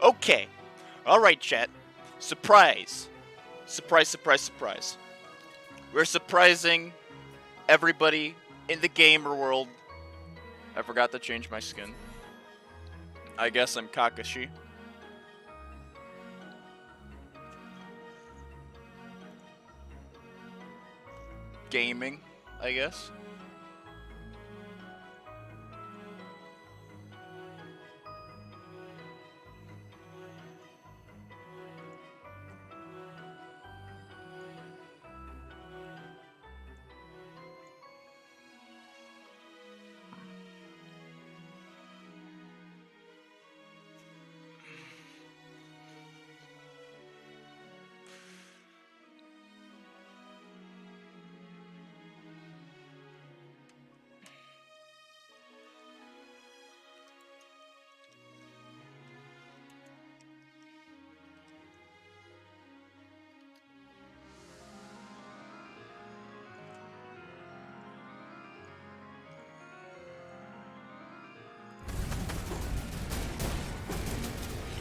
Okay. Alright, chat. Surprise. Surprise, surprise, surprise. We're surprising everybody in the gamer world. I forgot to change my skin. I guess I'm Kakashi. Gaming, I guess.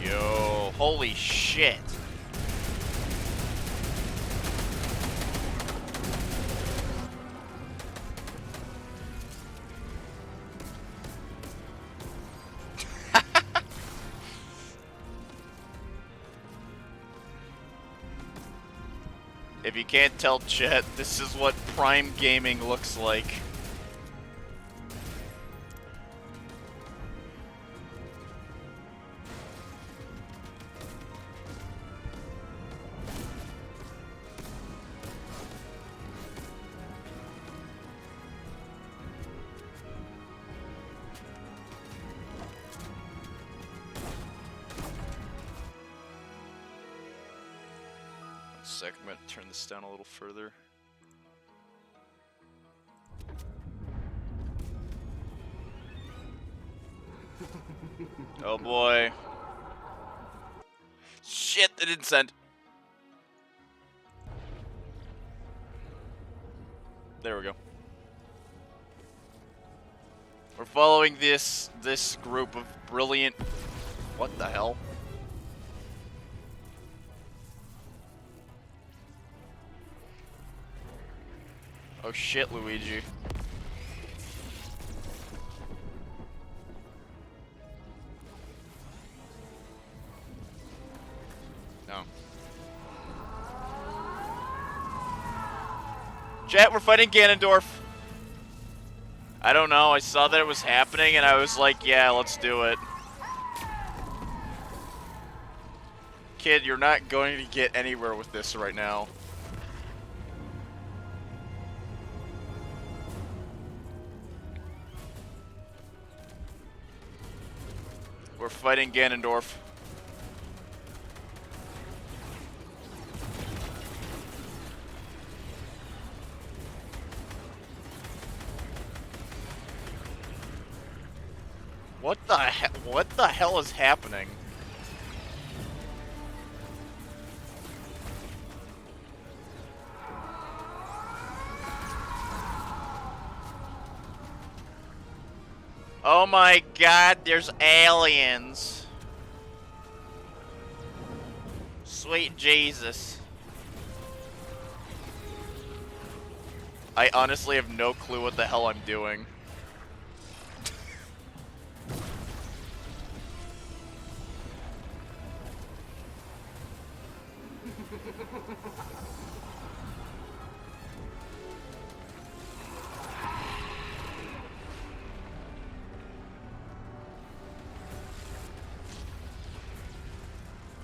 Yo, holy shit. If you can't tell, chat, this is what Prime Gaming looks like. Sec, I'm gonna turn this down a little further. Oh boy. Shit, they didn't send. There we go. We're following this group of brilliant... What the hell? Oh shit, Luigi. No. Chat, we're fighting Ganondorf. I don't know, I saw that it was happening and I was like, yeah, let's do it. Kid, you're not going to get anywhere with this right now. We're fighting Ganondorf. What the hell is happening? Oh my god, there's aliens. Sweet Jesus. I honestly have no clue what the hell I'm doing.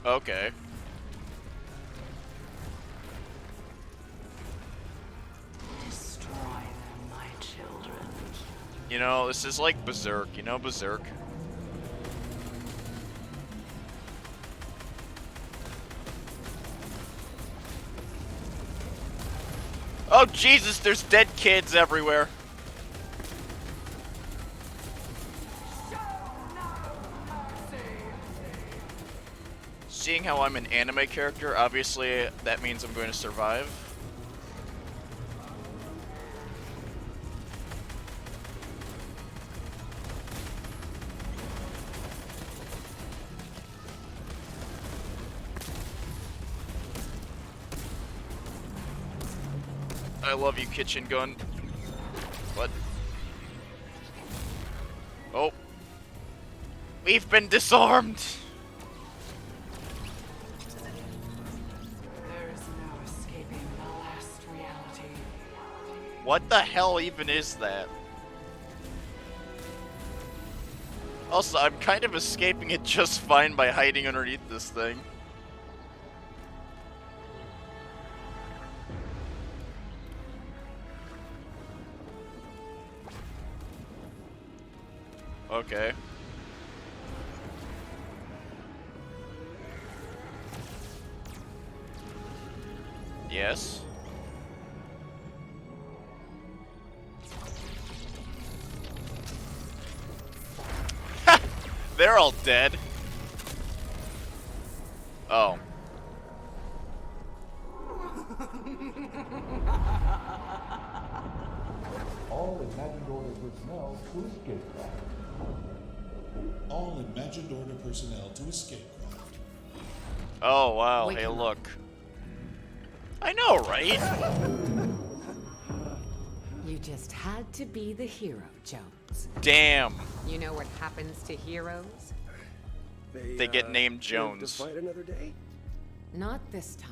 Okay. Destroy them, my children. You know, this is like Berserk. You know Berserk? Oh Jesus, there's dead kids everywhere. Seeing how I'm an anime character, obviously that means I'm going to survive. I love you, kitchen gun. What? Oh. We've been disarmed! There is no escaping the last reality. What the hell even is that? Also, I'm kind of escaping it just fine by hiding underneath this thing. Okay. Yes. Ha! They're all dead. Oh. All imagined order personnel to escape craft. All imagined order personnel to escape craft. Oh, wow. Wake Hey, him up. look. I know, right? You just had to be the hero, Jones. Damn. You know what happens to heroes? They get named live Jones. To fight another day? Not this time.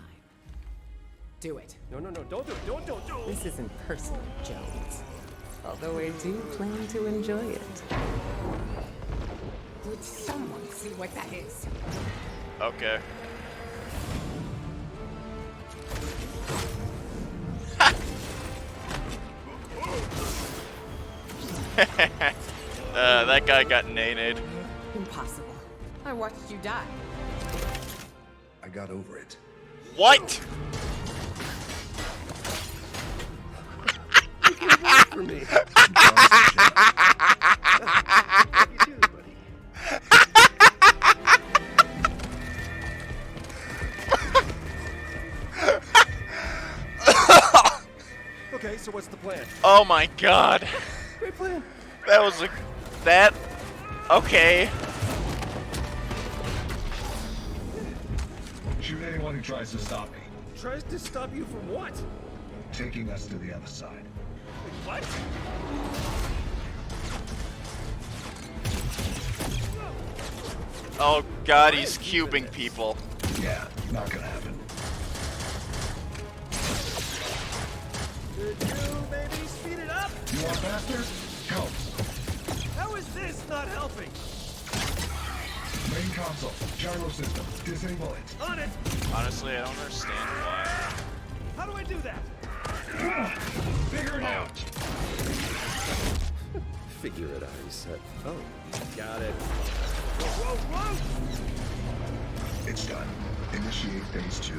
Do it. No, don't do it. Don't do it. This isn't personal, Jones. Although I do plan to enjoy it. Would someone see what that is? Okay. That guy got nated. Impossible. I watched you die. I got over it. What? For me. You do, buddy. Okay, so what's the plan? Oh my god. Great plan. That was a... That... Okay. Shoot anyone who tries to stop me. Tries to stop you from what? Taking us to the other side. What? Oh god, he's cubing people. Yeah, not gonna happen. Could you maybe speed it up? You want faster? Go. How is this not helping? Main console, gyro system, disable it. On it. Honestly, I don't understand why. How do I do that? Figure it out. Figure it out, he said. Oh, got it. Whoa, whoa, whoa! It's done. Initiate phase 2.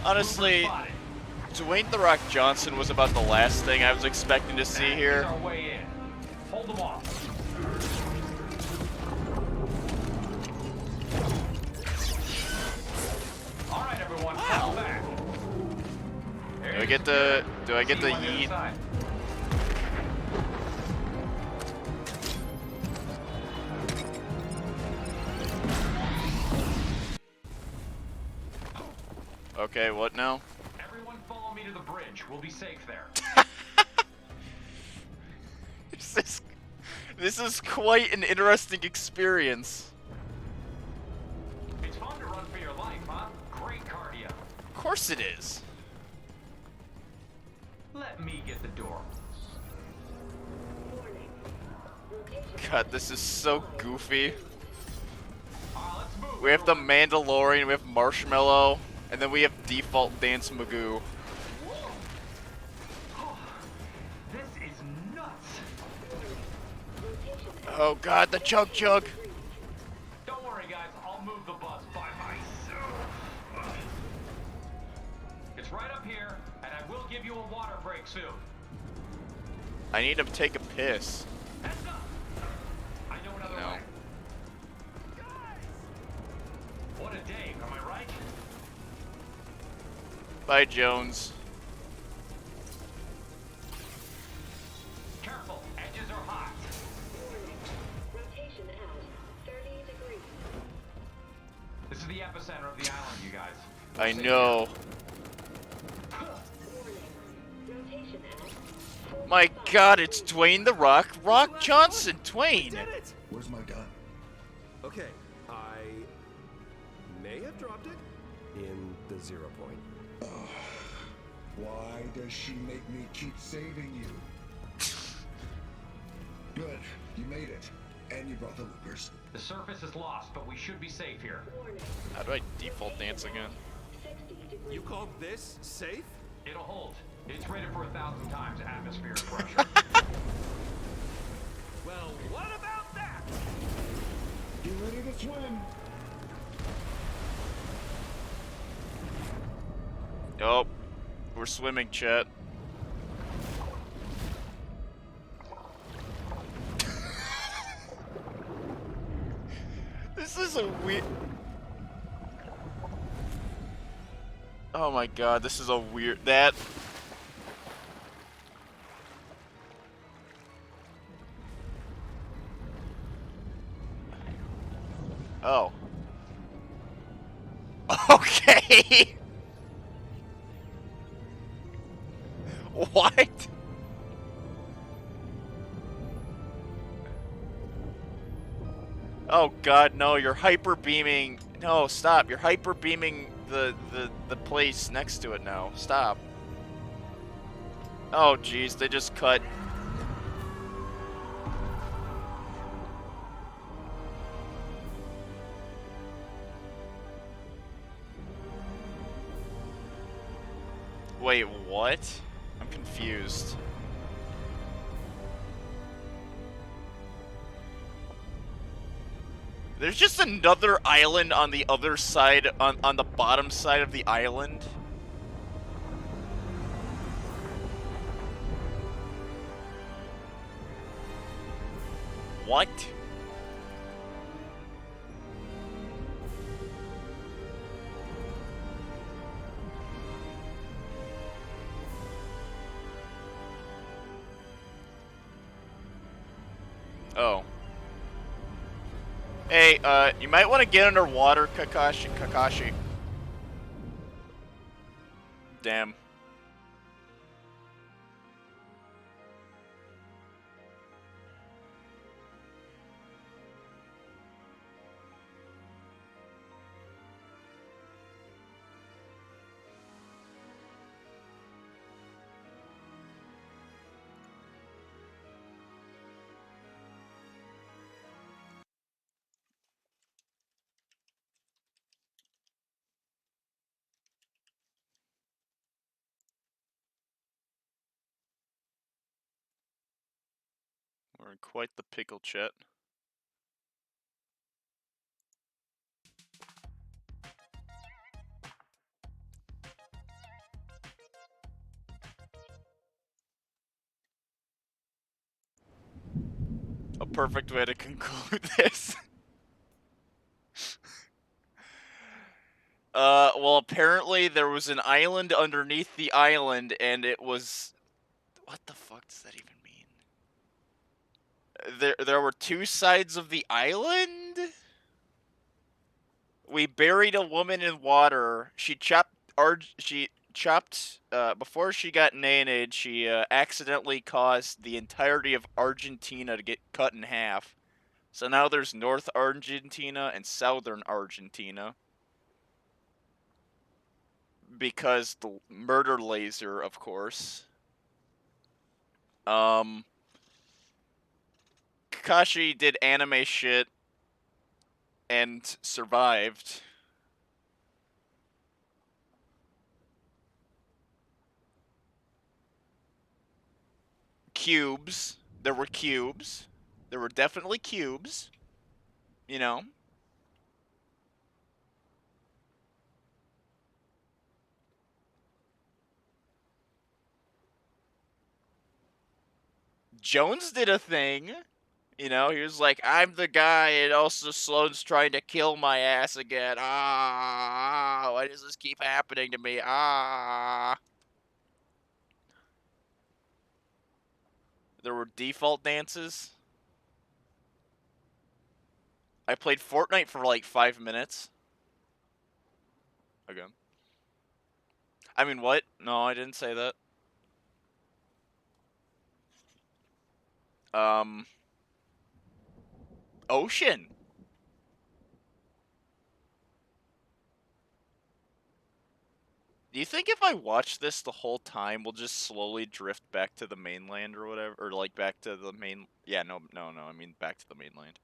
Honestly, Dwayne "The Rock" Johnson was about the last thing I was expecting to see here. Our way in. Hold them off. All right, everyone, fall back. Do I get the... Do I get See the you on the other yeet? side. Okay, what now? Everyone follow me to the bridge. We'll be safe there. This is quite an interesting experience. It's fun to run for your life, huh? Great cardio. Of course it is. Let me get the door. God, this is so goofy. Let's move. We have the Mandalorian, we have Marshmallow, and then we have default Dance Magoo. This is nuts. Oh god, the Chug Chug! Don't worry, guys. I'll move the bus by myself. It's right up here, and I will give you a water break soon. I need to take a piss. Heads up. I know another No. way. What a day, am I right? Bye, Jones. Careful, edges are hot. Rotation out 30 degrees. This is the the epicenter of the island, you guys. I know. My God, it's Dwayne the Rock Johnson. Dwayne. Did it! Where's my gun? Okay, I may have dropped it in the 0 point. Why does she make me keep saving you? Good, you made it. And you brought the loopers. The surface is lost, but we should be safe here. How do I default dance again? You call this safe? It'll hold. It's rated for 1,000 times atmospheric pressure. Well, what about that? Get ready to swim. Oh, we're swimming, chat. This is a weird... Oh my God, this is a weird... That... Oh. Okay. What? Oh God, no! You're hyper beaming. No, stop! You're hyper beaming the place next to it now. Stop. Oh jeez, they just cut. Wait, what? I'm confused. There's just another island on the other side, on the bottom side of the island. What? Oh. Hey, you might want to get underwater, Kakashi. Damn. We're in quite the pickle, chat. A perfect way to conclude this. Well, apparently there was an island underneath the island, and it was... What the fuck does that even mean? There were two sides of the island? We buried a woman in water. She chopped... before she got nanted, she accidentally caused the entirety of Argentina to get cut in half. So now there's North Argentina and Southern Argentina. Because the murder laser, of course. Kakashi did anime shit and survived. Cubes. There were cubes. There were definitely cubes. You know. Jones did a thing. You know, he was like, I'm the guy, and also Sloane's trying to kill my ass again. Ah, why does this keep happening to me? Ah. There were default dances. I played FORTNITE for like 5 minutes. again. I mean, what? No, I didn't say that. Ocean. Do you think if I watch this the whole time, we'll just slowly drift back to the mainland or whatever? Or, like, back to the main... Yeah, no, I mean back to the mainland.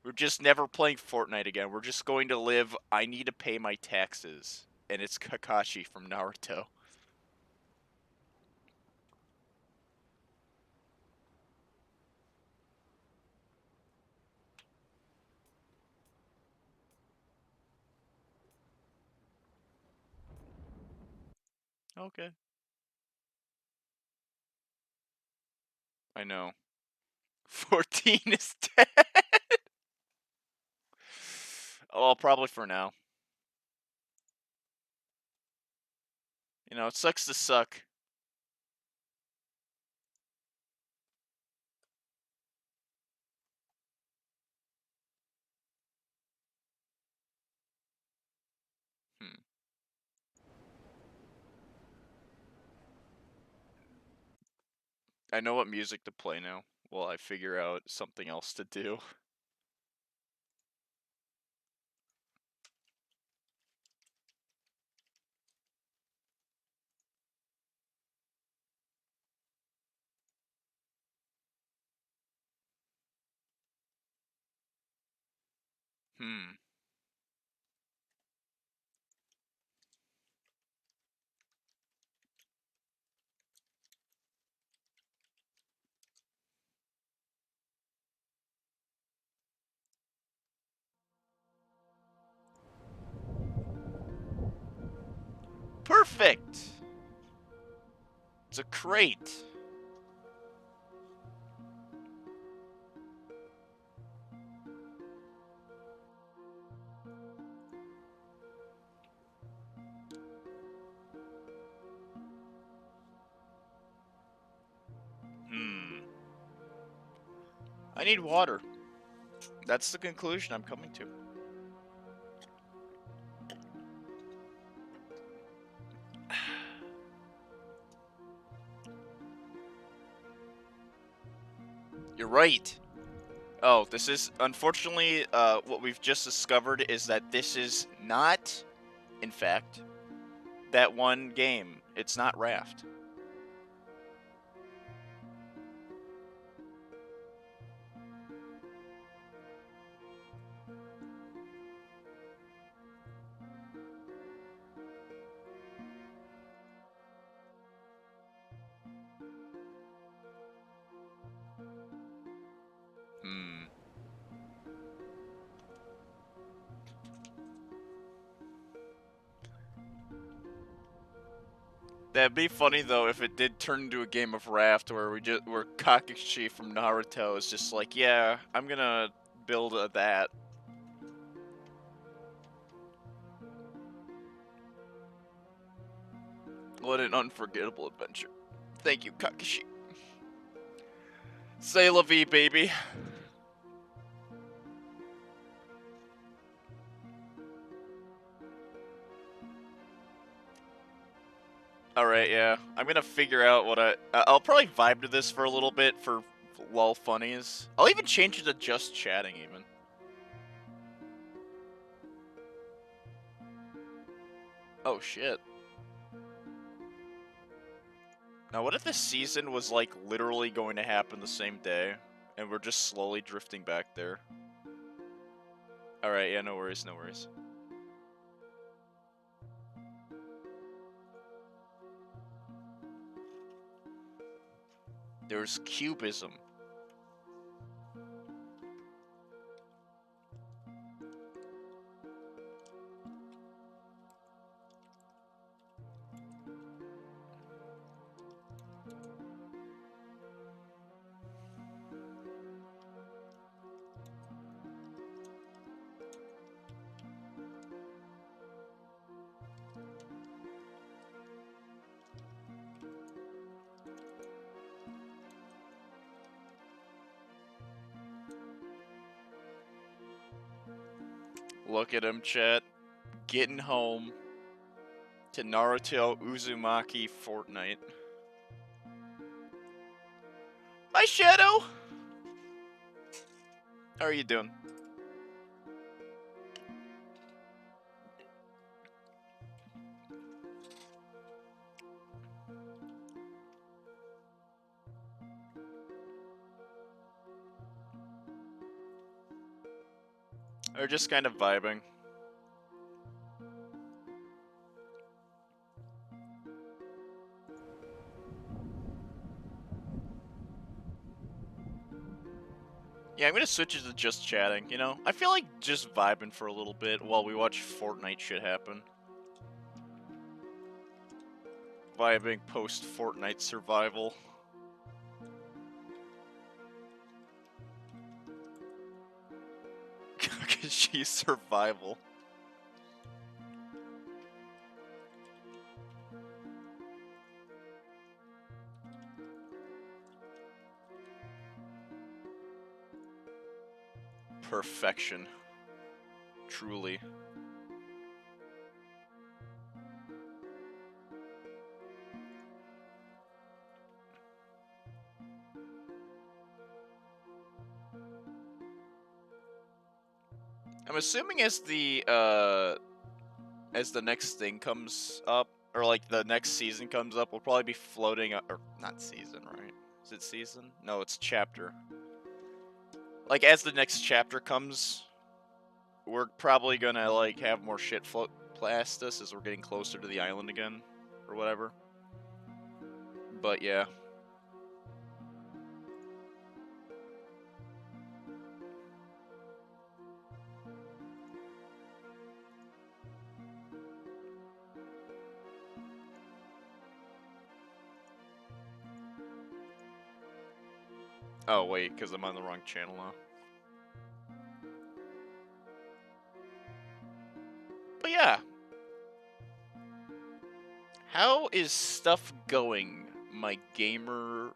We're just never playing Fortnite again. We're just going to live, I need to pay my taxes. And it's Kakashi from Naruto. Okay. I know. 14 is dead. Oh, probably for now. You know, it sucks to suck. Hmm. I know what music to play now while I figure out something else to do. Hmm. Perfect! It's a crate. Hmm. I need water. That's the conclusion I'm coming to. You're right. Oh, this is, unfortunately, what we've just discovered is that this is not, in fact, that one game. It's not Raft. Hmm. That'd be funny though if it did turn into a game of Raft where where Kakashi from Naruto is just like, yeah, I'm gonna build that. What an unforgettable adventure. Thank you, Kakashi. Say la vie, baby. Alright, yeah. I'm gonna figure out what I'll probably vibe to this for a little bit for lol funnies. I'll even change it to just chatting, even. Oh, shit. Now, what if this season was, like, literally going to happen the same day, and we're just slowly drifting back there? Alright, yeah, no worries, no worries. There's cubism. Look at him, chat. getting home to Naruto Uzumaki Fortnite. Hi, Shadow! How are you doing? Or just kind of vibing. Yeah, I'm gonna switch it to just chatting, you know? I feel like just vibing for a little bit while we watch Fortnite shit happen. Vibing post-Fortnite survival. Cause she's survival. Perfection. Truly. I'm assuming as the next thing comes up, or like the next season comes up, we'll probably be floating, or not season, right? Is it season? No, it's chapter. Like as the next chapter comes, we're probably gonna like have more shit float past us as we're getting closer to the island again, or whatever. But yeah. Oh wait, because I'm on the wrong channel now. But yeah. How is stuff going, my gamers?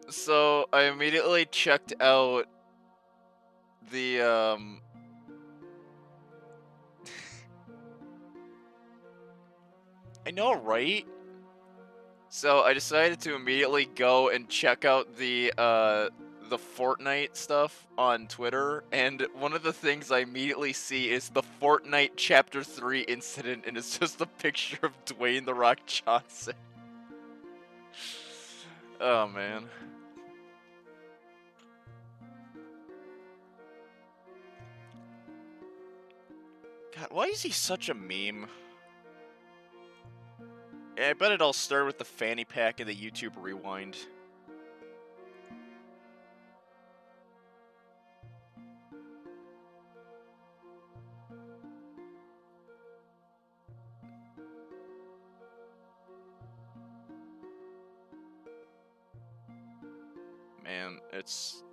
So I immediately checked out the I know, right? So I decided to immediately go and check out the Fortnite stuff on Twitter, and one of the things I immediately see is the Fortnite Chapter 3 incident, and it's just a picture of Dwayne "The Rock" Johnson. Oh man. God, why is he such a meme? Yeah, I bet it all started with the fanny pack and the YouTube Rewind. Man, it's...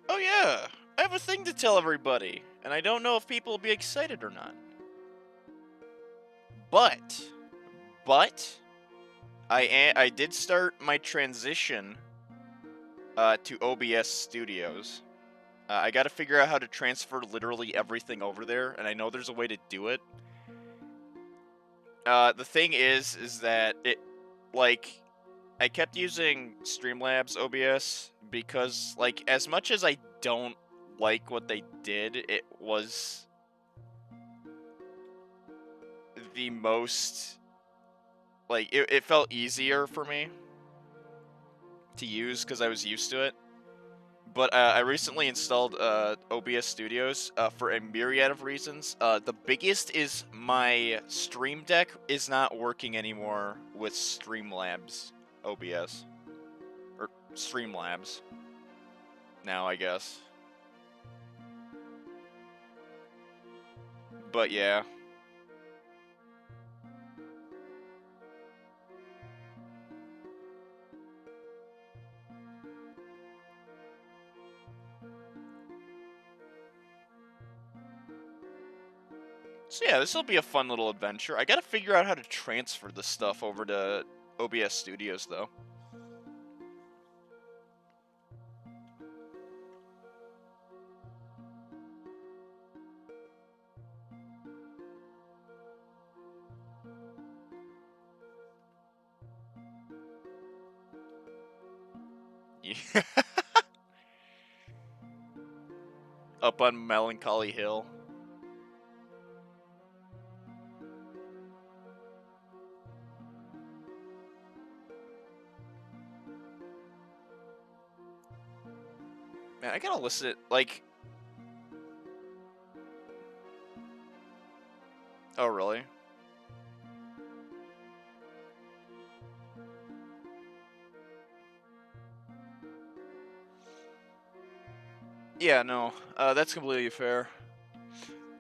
Oh yeah, I have a thing to tell everybody, and I don't know if people will be excited or not. But I did start my transition to OBS Studios. I got to figure out how to transfer literally everything over there, and I know there's a way to do it. The thing is that it, like, I kept using Streamlabs OBS because, like, as much as I don't like what they did, it was the most like it felt easier for me to use because I was used to it. But I recently installed OBS Studios for a myriad of reasons. The biggest is my Stream Deck is not working anymore with Streamlabs OBS. Or Streamlabs. Now, I guess. But yeah. So yeah, this will be a fun little adventure. I gotta figure out how to transfer the stuff over to OBS Studios, though. Yeah. Up on Melancholy Hill. Man, I gotta listen to, like... Oh, really? Yeah, no, that's completely fair.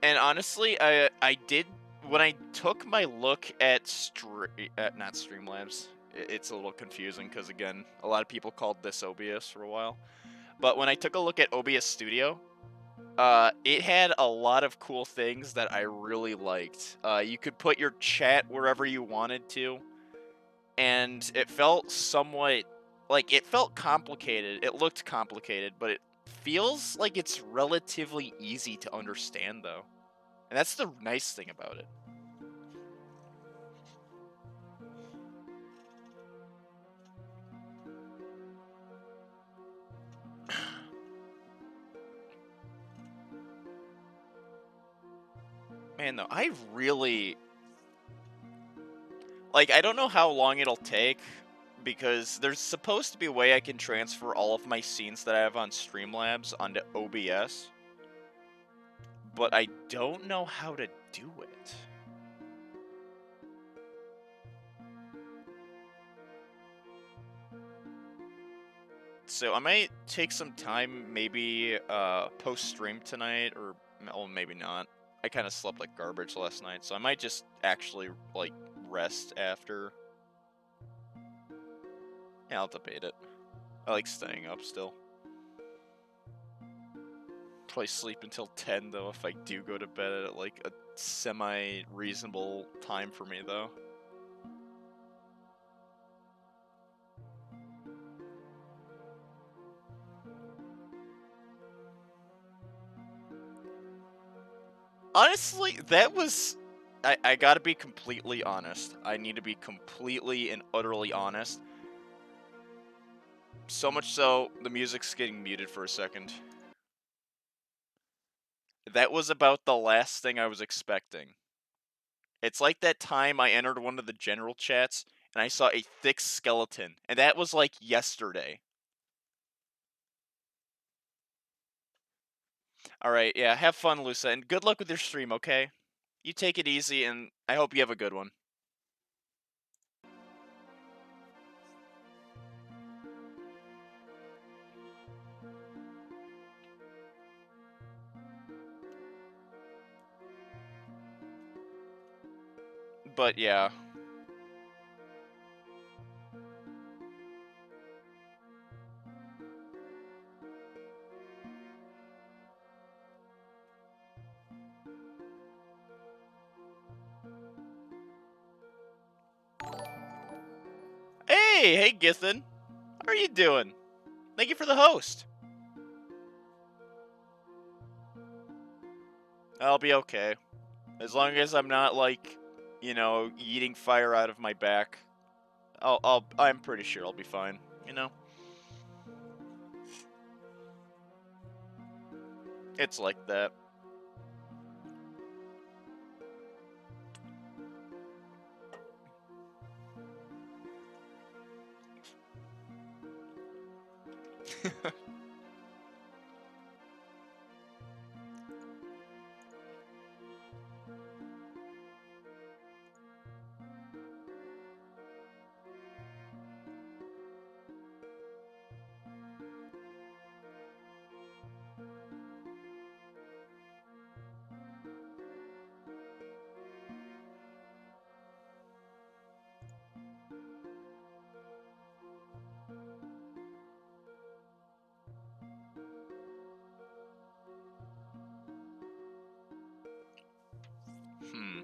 And honestly, I did, when I took my look at not Streamlabs, it's a little confusing because, again, a lot of people called this OBS for a while. But when I took a look at OBS Studio, it had a lot of cool things that I really liked. You could put your chat wherever you wanted to, and it felt somewhat, like, it felt complicated. It looked complicated, but it feels like it's relatively easy to understand, though. And that's the nice thing about it. Man, though, I really... Like, I don't know how long it'll take, because there's supposed to be a way I can transfer all of my scenes that I have on Streamlabs onto OBS. But I don't know how to do it. So I might take some time, maybe post-stream tonight, or well, maybe not. I kind of slept like garbage last night, so I might just actually, like, rest after. Yeah, I'll debate it. I like staying up still. Probably sleep until 10, though, if I do go to bed at, like, a semi-reasonable time for me, though. Honestly, that was... I gotta be completely honest. I need to be completely and utterly honest. So much so, the music's getting muted for a second. That was about the last thing I was expecting. It's like that time I entered one of the general chats, and I saw a thick skeleton, and that was like yesterday. Alright, yeah, have fun, Lusa, and good luck with your stream, okay? You take it easy, and I hope you have a good one. But yeah. Hey, Githin. How are you doing? Thank you for the host. I'll be okay. As long as I'm not, like, you know, eating fire out of my back, I'm pretty sure I'll be fine, you know? It's like that. Hmm.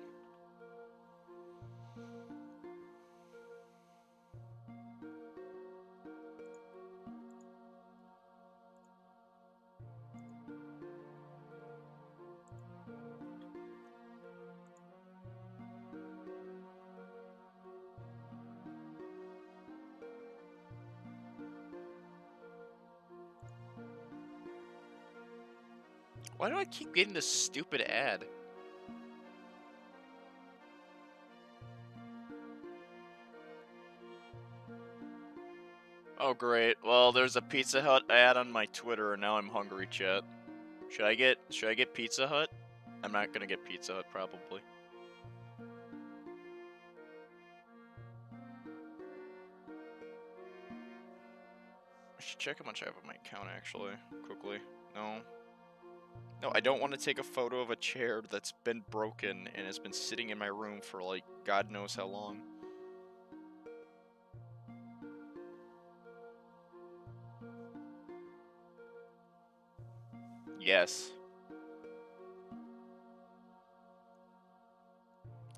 Why do I keep getting this stupid ad? Oh great. Well, there's a Pizza Hut ad on my Twitter and now I'm hungry, chat. Should I get Pizza Hut? I'm not gonna get Pizza Hut probably. I should check how much I have on my account actually, quickly. No. No, I don't want to take a photo of a chair that's been broken and has been sitting in my room for like God knows how long. Yes.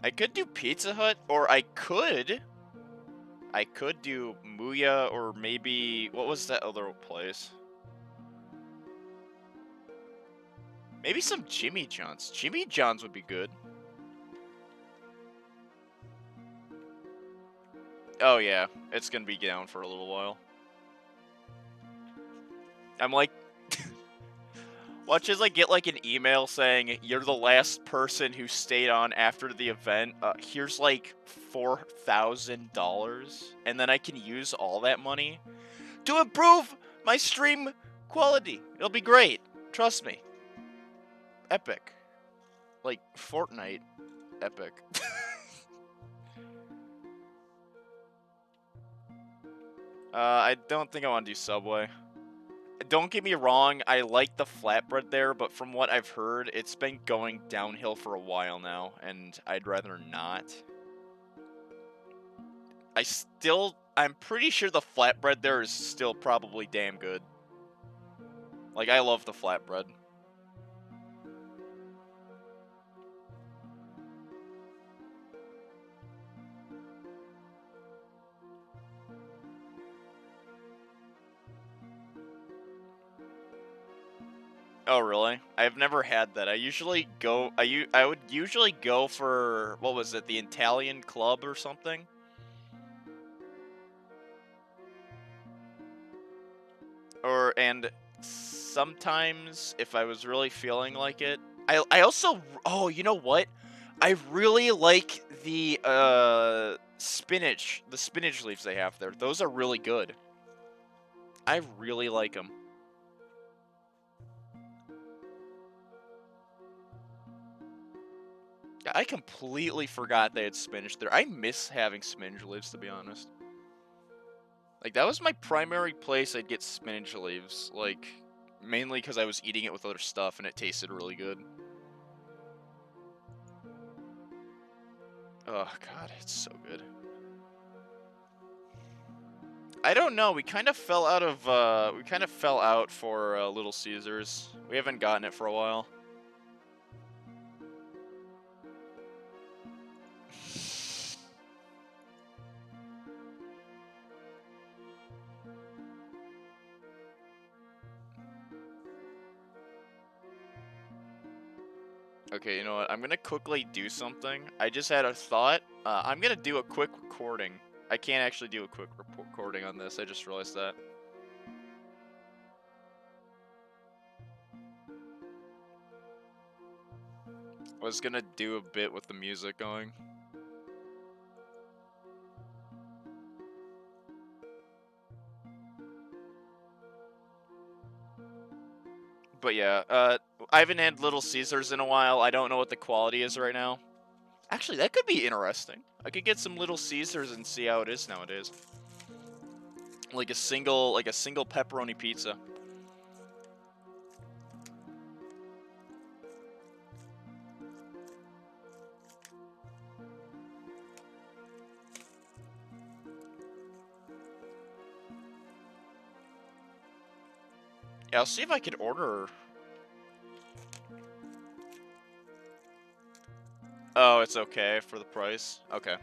I could do Pizza Hut, or I could do Muya, or maybe, what was that other place? Maybe some Jimmy John's. Jimmy John's would be good. Oh yeah, it's gonna be down for a little while. I'm like, watch as I get like an email saying, you're the last person who stayed on after the event. Here's like $4,000, and then I can use all that money to improve my stream quality. It'll be great. Trust me. Epic. Like, FORTNITE. Epic. I don't think I want to do Subway. Don't get me wrong, I like the flatbread there, but from what I've heard, it's been going downhill for a while now, and I'd rather not. I'm pretty sure the flatbread there is still probably damn good. Like, I love the flatbread. Oh really? I've never had that. I usually go. I would usually go for, what was it, the Italian Club or something. And sometimes if I was really feeling like it, I also, oh, you know what? I really like the spinach leaves they have there. Those are really good. I really like them. I completely forgot they had spinach there. I miss having spinach leaves, to be honest. Like, that was my primary place I'd get spinach leaves. Like, mainly because I was eating it with other stuff and it tasted really good. Oh, God, it's so good. I don't know. We kind of fell out for Little Caesars. We haven't gotten it for a while. Okay, you know what? I'm gonna quickly do something. I just had a thought. I'm gonna do a quick recording. I can't actually do a quick recording on this. I just realized that. I was gonna do a bit with the music going. But yeah, I haven't had Little Caesars in a while. I don't know what the quality is right now. Actually, that could be interesting. I could get some Little Caesars and see how it is nowadays. Like a single pepperoni pizza. Yeah, I'll see if I could order. Oh, it's okay for the price. Okay.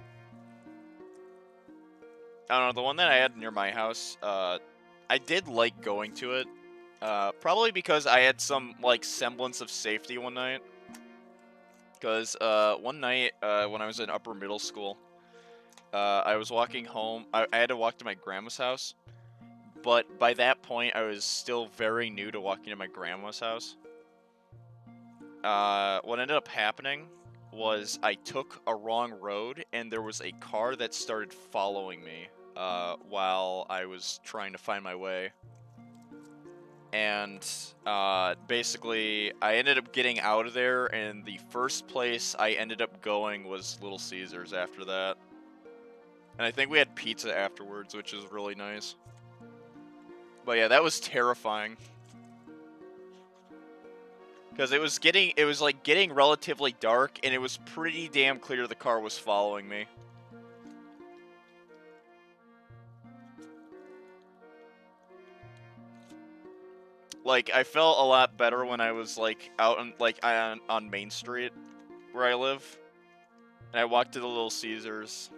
I don't know, the one that I had near my house, I did like going to it. Probably because I had some, like, semblance of safety one night. Because, one night, when I was in upper middle school, I was walking home. I had to walk to my grandma's house. But by that point, I was still very new to walking to my grandma's house. What ended up happening was I took a wrong road, and there was a car that started following me while I was trying to find my way. And basically, I ended up getting out of there, and the first place I ended up going was Little Caesars after that. And I think we had pizza afterwards, which is really nice. But yeah, that was terrifying. Because it was like getting relatively dark, and it was pretty damn clear the car was following me. Like, I felt a lot better when I was, like, out on Main Street, where I live. And I walked to the Little Caesars.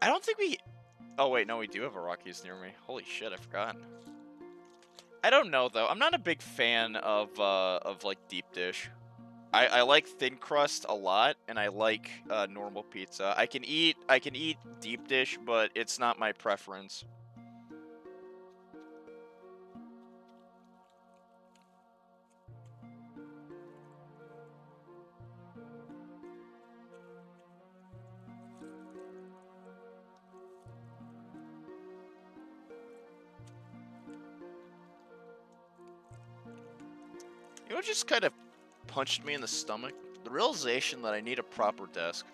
I don't think we... Oh, wait, no, we do have a Rockies near me. Holy shit, I forgot. I don't know, though. I'm not a big fan of like, deep dish. I like thin crust a lot, and I like normal pizza. I can eat deep dish, but it's not my preference. You know what just kind of punched me in the stomach? The realization that I need a proper desk.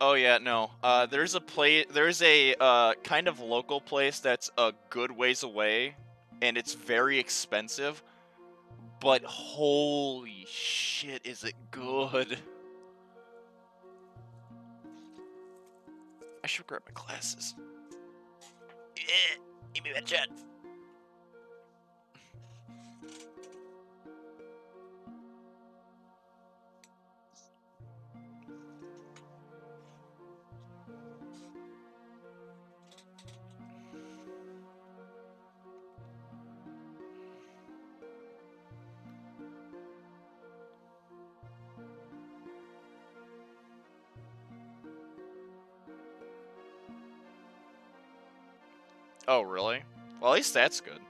Oh yeah, no. There's a kind of local place that's a good ways away, and it's very expensive. But holy shit, is it good? I should grab my glasses. Yeah, give me that chat. Oh, really? Well, at least that's good.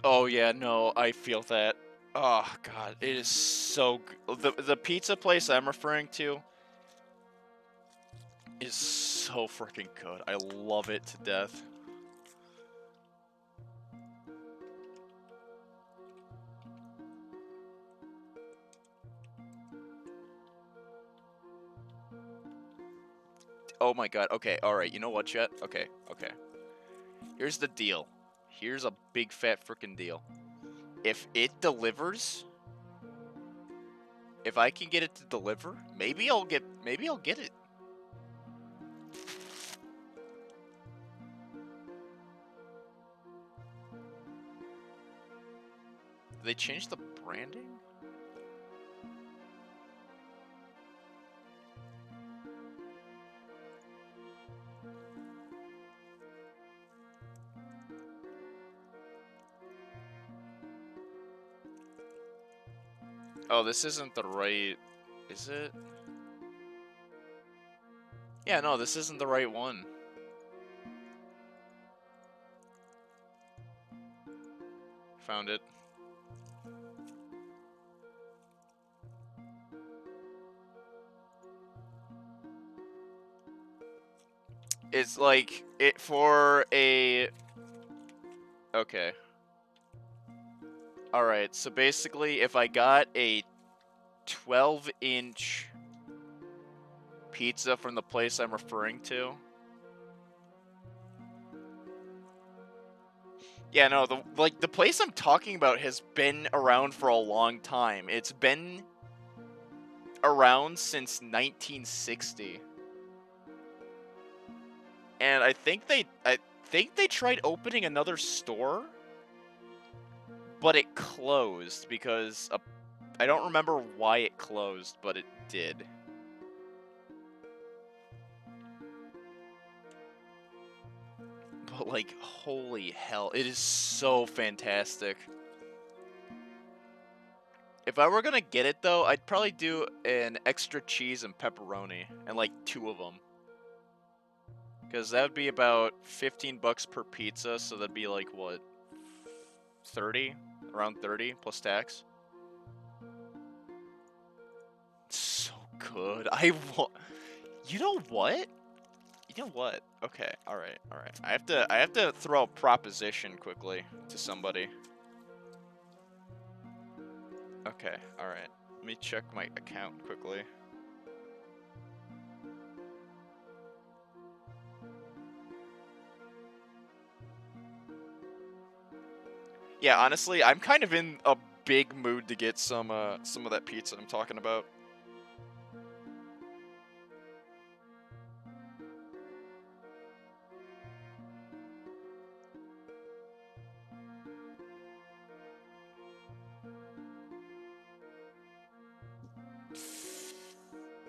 Oh yeah, no, I feel that. Oh god, it is so good. The pizza place I'm referring to is so freaking good. I love it to death. Oh my god. Okay, alright. You know what, Chet? Okay, okay. Here's the deal. Here's a big fat freaking deal. If it delivers, if I can get it to deliver, maybe I'll get it. Did they change the branding? Oh, this isn't the right... Is it? Yeah, no, this isn't the right one. Found it. It's like, it for a... Okay. Alright, so basically, if I got a 12-inch pizza from the place I'm referring to... Yeah, no, the place I'm talking about has been around for a long time. It's been around since 1960. And I think they tried opening another store, but it closed because I don't remember why it closed, but it did. But like, holy hell, it is so fantastic. If I were gonna get it though, I'd probably do an extra cheese and pepperoni, and like 2 of them. Because that would be about 15 bucks per pizza, so that'd be like, what, 30? Around 30 plus tax? It's so good. You know what? You know what? Okay, alright, alright. I have to throw a proposition quickly to somebody. Okay, alright. Let me check my account quickly. Yeah, honestly, I'm kind of in a big mood to get some of that pizza I'm talking about.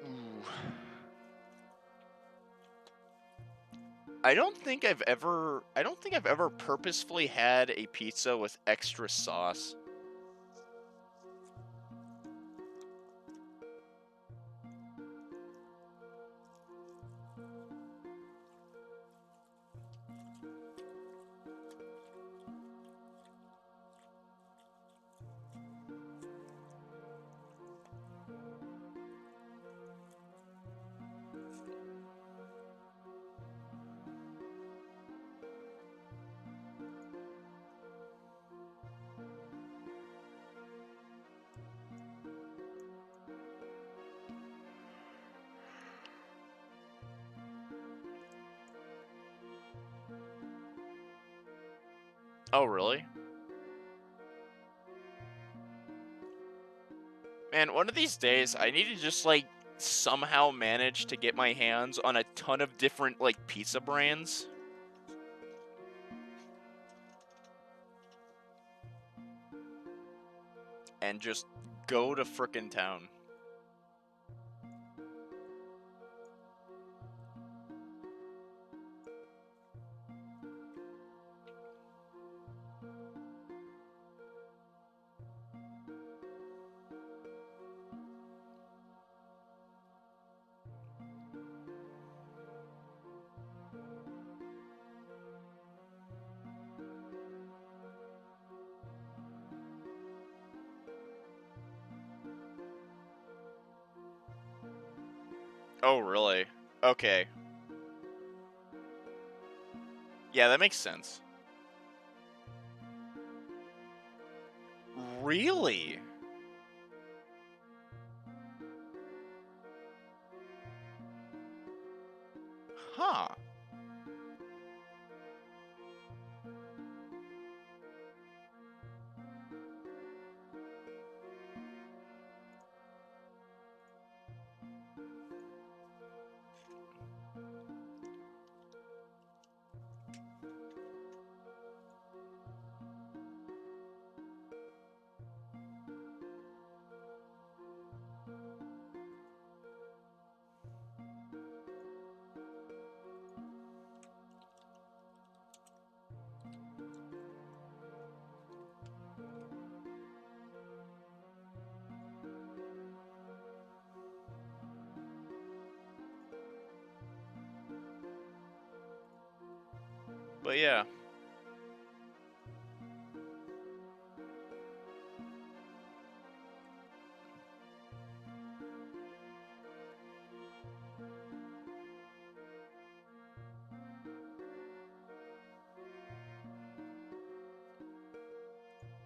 Ooh. I don't think I've ever purposefully had a pizza with extra sauce. Oh, really? Man, one of these days, I need to just, like, somehow manage to get my hands on a ton of different, like, pizza brands. And just go to frickin' town. Oh, really? Okay. Yeah, that makes sense. Really? Huh. But yeah.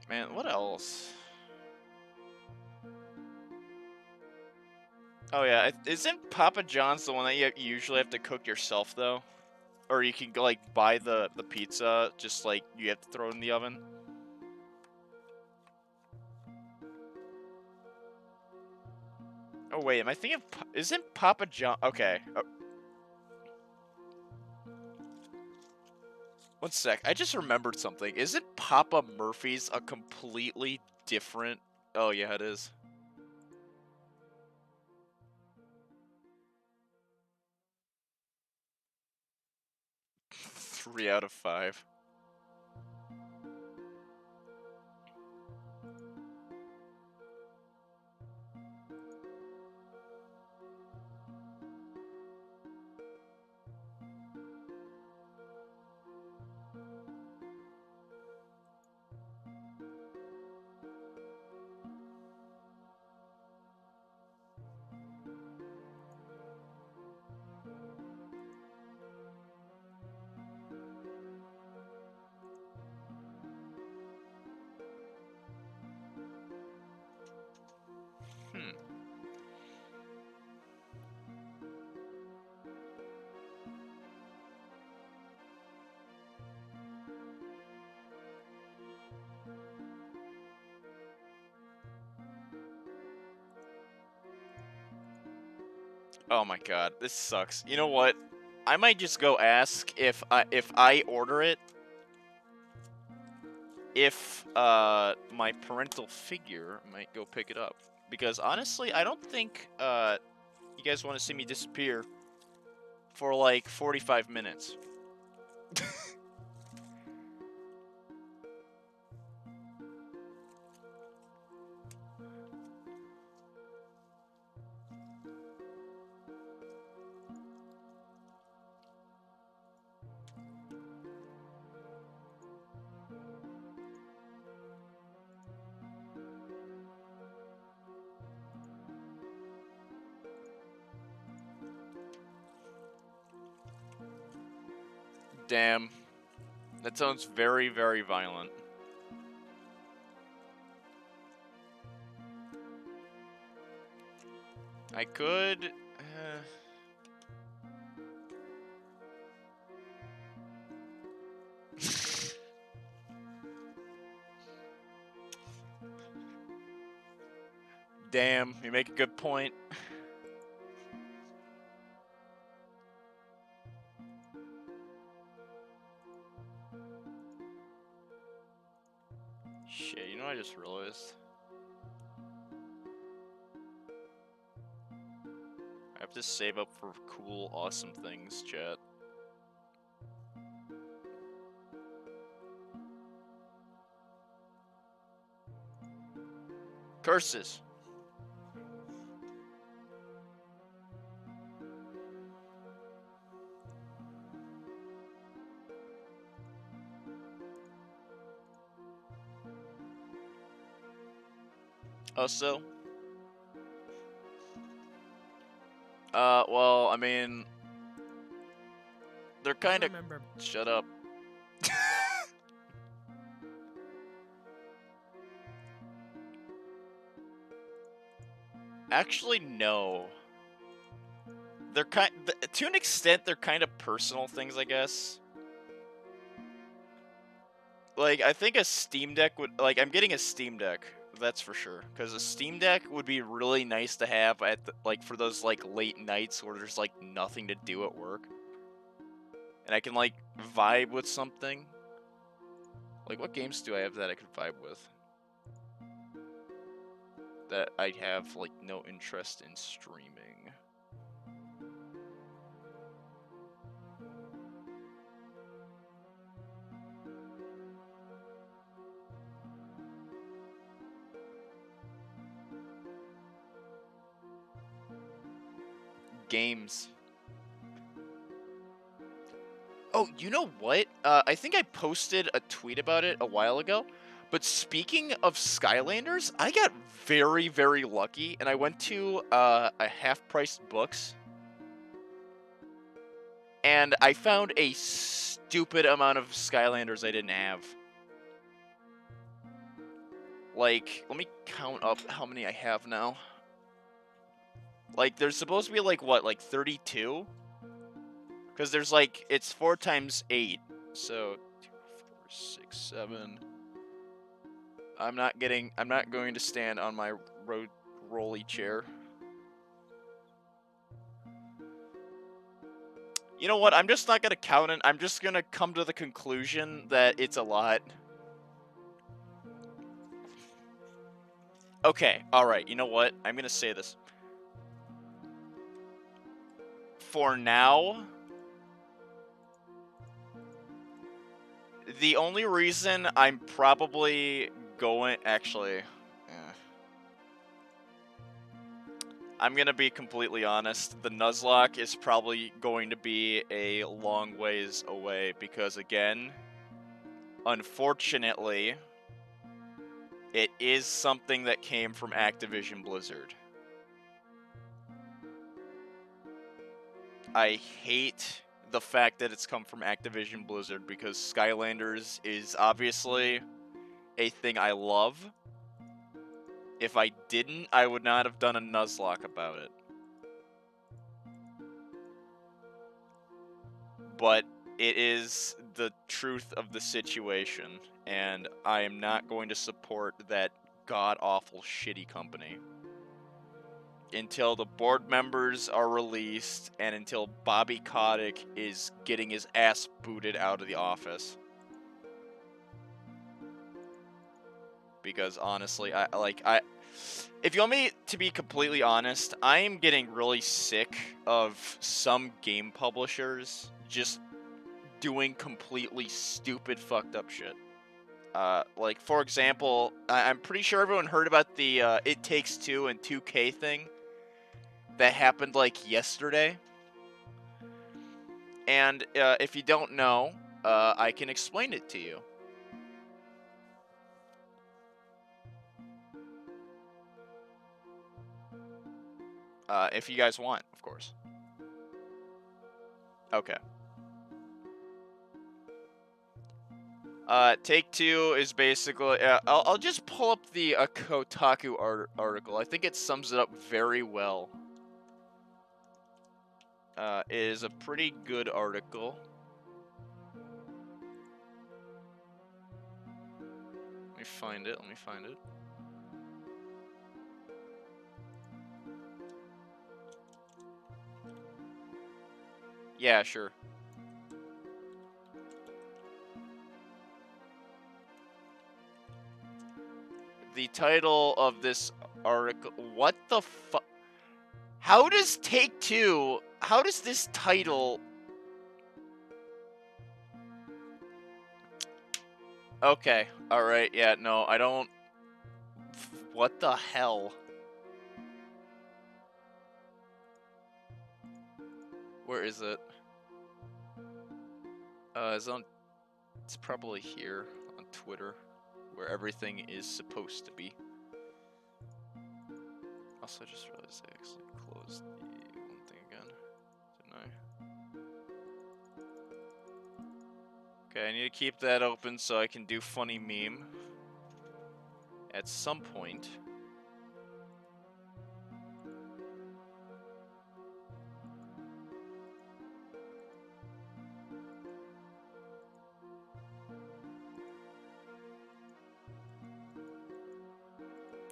Man, what else? Oh yeah, isn't Papa John's the one that you usually have to cook yourself though? Or you can like buy the pizza, just like you have to throw it in the oven? Oh wait, am I thinking of, isn't Papa John? Okay. One sec, I just remembered something. Isn't Papa Murphy's a completely different? Oh yeah, it is. Three out of five. Hmm. Oh my god, this sucks. You know what? I might just go ask if I order it, if my parental figure might go pick it up. Because honestly, I don't think you guys want to see me disappear for like 45 minutes. Damn. That sounds very, very violent. I could... Damn, you make a good point. Shit, you know what I just realized? I have to save up for cool, awesome things, chat. Curses! Also, Well, I mean, they're kind of. remember. Shut up. Actually, no. They're to an extent, they're kind of personal things, I guess. Like, I think a Steam Deck would, like, I'm getting a Steam Deck, that's for sure. Because a Steam Deck would be really nice to have at, like, for those, like, late nights where there's, like, nothing to do at work. And I can, like, vibe with something. Like, what games do I have that I could vibe with? That I have, like, no interest in streaming. Games. Oh, you know what? I think I posted a tweet about it a while ago. But speaking of Skylanders, I got very, very lucky, and I went to a half-priced books, and I found a stupid amount of Skylanders I didn't have. Like, let me count up how many I have now. Like, there's supposed to be, like, what, like 32? Because there's, like, it's 4 times 8. So, 2, 4, 6, 7. I'm not going to stand on my rolly chair. You know what? I'm just not going to count it. I'm just going to come to the conclusion that it's a lot. Okay, alright. You know what? I'm going to say this. For now, the only reason I'm probably going... Actually, I'm going to be completely honest. The Nuzlocke is probably going to be a long ways away because, again, unfortunately, it is something that came from Activision Blizzard. I hate the fact that it's come from Activision Blizzard because Skylanders is obviously a thing I love. If I didn't, I would not have done a Nuzlocke about it. But it is the truth of the situation, and I am not going to support that god-awful shitty company until the board members are released and until Bobby Kotick is getting his ass booted out of the office. Because honestly, if you want me to be completely honest, I am getting really sick of some game publishers just doing completely stupid, fucked up shit. Like, for example, I'm pretty sure everyone heard about the It Takes Two and 2K thing that happened, like, yesterday. And if you don't know, I can explain it to you. If you guys want, of course. Okay. Take-Two is basically... I'll just pull up the Kotaku article. I think it sums it up very well. It is a pretty good article. Let me find it. Yeah, sure. The title of this article... What the fuck? How does Take-Two... How does this title... Okay, alright, yeah, no, I don't... What the hell? Where is it? It's probably here on Twitter, where everything is supposed to be. Also, I just realized I actually closed the one thing Okay, I need to keep that open so I can do funny meme at some point.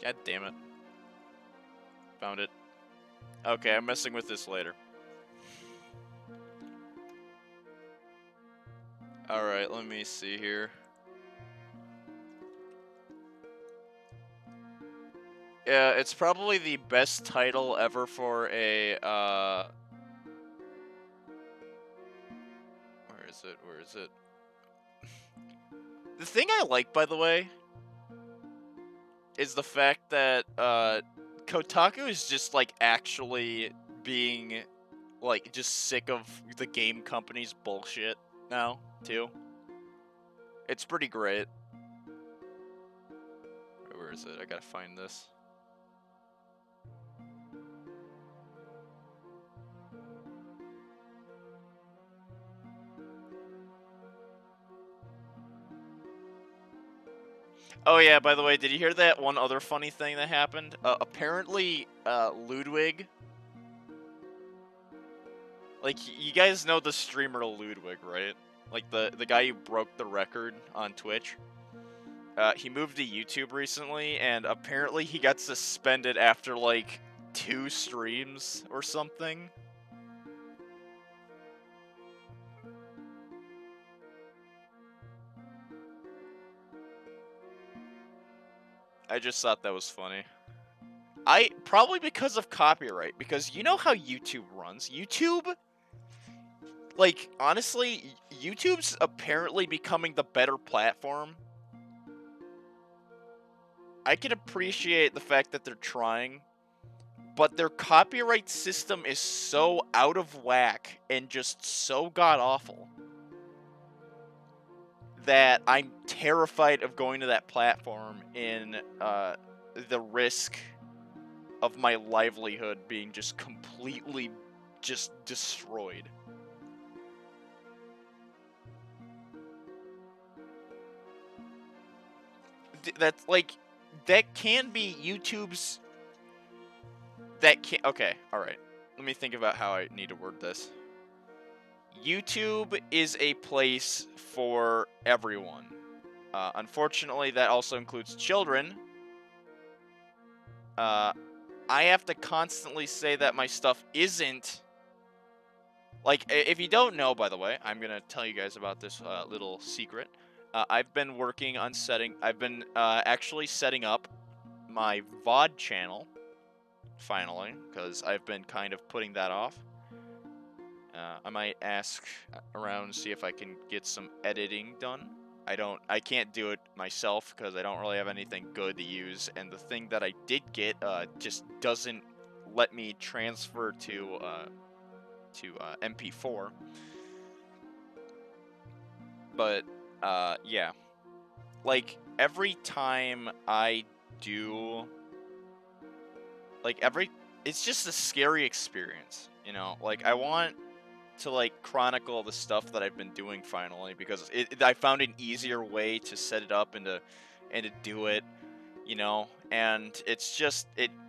God damn it. Found it. Okay, I'm messing with this later. Alright, let me see here. Yeah, it's probably the best title ever for a, Where is it? Where is it? The thing I like, by the way, is the fact that, Kotaku is just, like, actually being, like, just sick of the game company's bullshit now, too. It's pretty great. Where is it? I gotta find this. Oh yeah, by the way, did you hear that one other funny thing that happened? Apparently, Ludwig... Like, you guys know the streamer Ludwig, right? Like, the guy who broke the record on Twitch? He moved to YouTube recently, and apparently he got suspended after, like, 2 streams or something. I just thought that was funny. Probably because of copyright, because you know how YouTube runs. YouTube, like, honestly, YouTube's apparently becoming the better platform. I can appreciate the fact that they're trying, but their copyright system is so out of whack and just so god-awful that I'm terrified of going to that platform in the risk of my livelihood being just completely just destroyed. That's like, that can be YouTube's... That can... Okay, alright. Let me think about how I need to word this. YouTube is a place for everyone. Unfortunately, that also includes children. I have to constantly say that my stuff isn't... Like, if you don't know, by the way, I'm gonna tell you guys about this little secret. I've been working on I've been actually setting up my VOD channel, finally, because I've been kind of putting that off. I might ask around, see if I can get some editing done. I can't do it myself because I don't really have anything good to use, and the thing that I did get just doesn't let me transfer to MP4. But yeah, like every time I do, like it's just a scary experience, you know. Like I want to like chronicle the stuff that I've been doing finally, because I found an easier way to set it up and to do it, you know. And it's just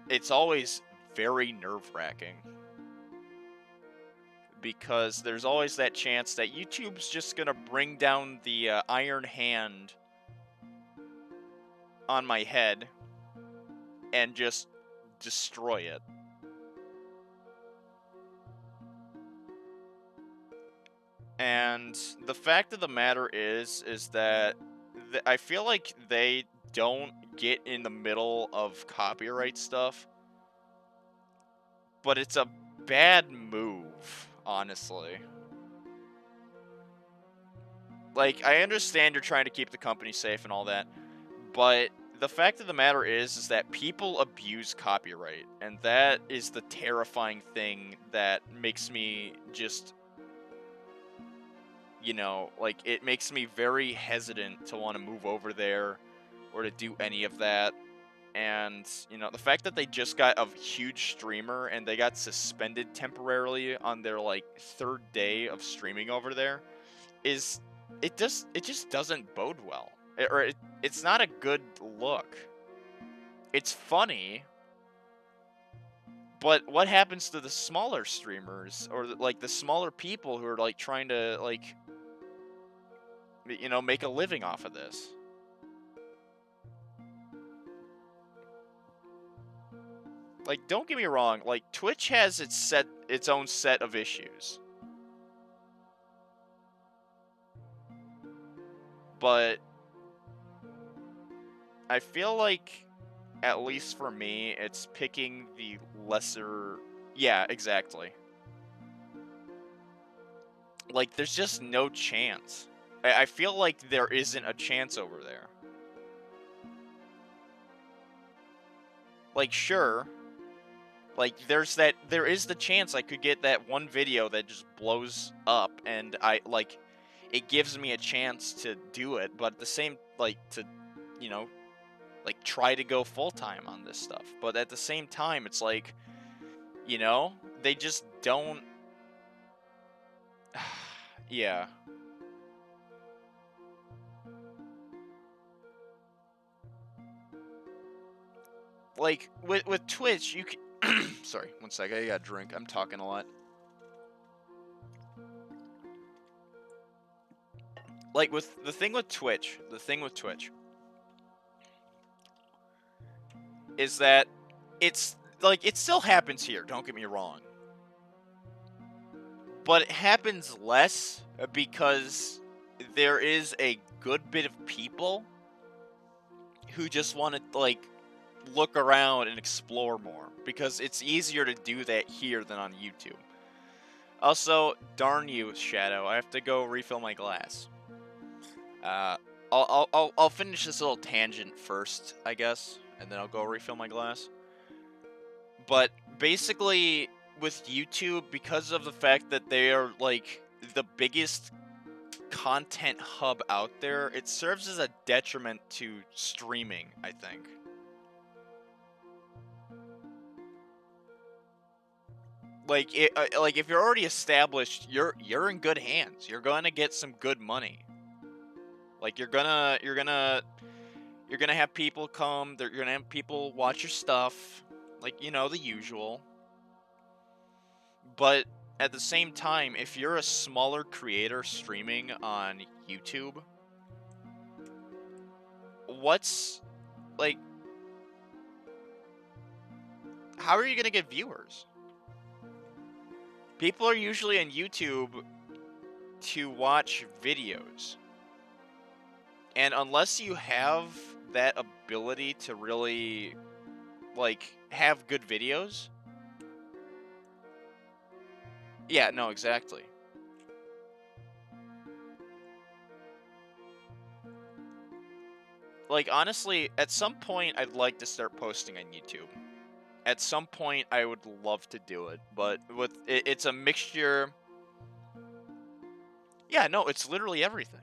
it's always very nerve-wracking, because there's always that chance that YouTube's just gonna bring down the iron hand on my head and just destroy it. And the fact of the matter is that I feel like they don't get in the middle of copyright stuff, but it's a bad move, honestly. Like, I understand you're trying to keep the company safe and all that, but the fact of the matter is that people abuse copyright, and that is the terrifying thing that makes me just, you know, like, it makes me very hesitant to want to move over there or to do any of that. And, you know, the fact that they just got a huge streamer and they got suspended temporarily on their, like, 3rd day of streaming over there is it just doesn't bode well. It's not a good look. It's funny, but what happens to the smaller streamers or like the smaller people who are like trying to like make a living off of this? Like, don't get me wrong, like Twitch has its own set of issues. But I feel like, at least for me, it's picking the lesser... Yeah, exactly. Like, there's just no chance. I feel like there isn't a chance over there. Like, sure. Like, there is the chance I could get that one video that just blows up, and it gives me a chance to do it, but at the same, to, try to go full-time on this stuff. But at the same time, it's like, they just don't... Yeah. Like, with Twitch, you can... Sorry, one sec, I got a drink. I'm talking a lot. Like, with the thing with Twitch is that it's, like, it still happens here, don't get me wrong. But it happens less because there is a good bit of people who just want to, like, look around and explore more, because it's easier to do that here than on YouTube. Also, darn you, Shadow, I have to go refill my glass. I'll finish this little tangent first, I guess, and then I'll go refill my glass. But basically, with YouTube, because of the fact that they are like the biggest content hub out there, it serves as a detriment to streaming, I think. Like, if you're already established, you're in good hands. You're gonna get some good money. Like, you're gonna have people come. You're gonna have people watch your stuff, like, the usual. But at the same time, if you're a smaller creator streaming on YouTube, what's, like, how are you gonna get viewers? People are usually on YouTube to watch videos. And unless you have that ability to really, like, have good videos... Yeah, no, exactly. Like, honestly, at some point, I'd like to start posting on YouTube. At some point, I would love to do it, but it's a mixture... Yeah, no, it's literally everything.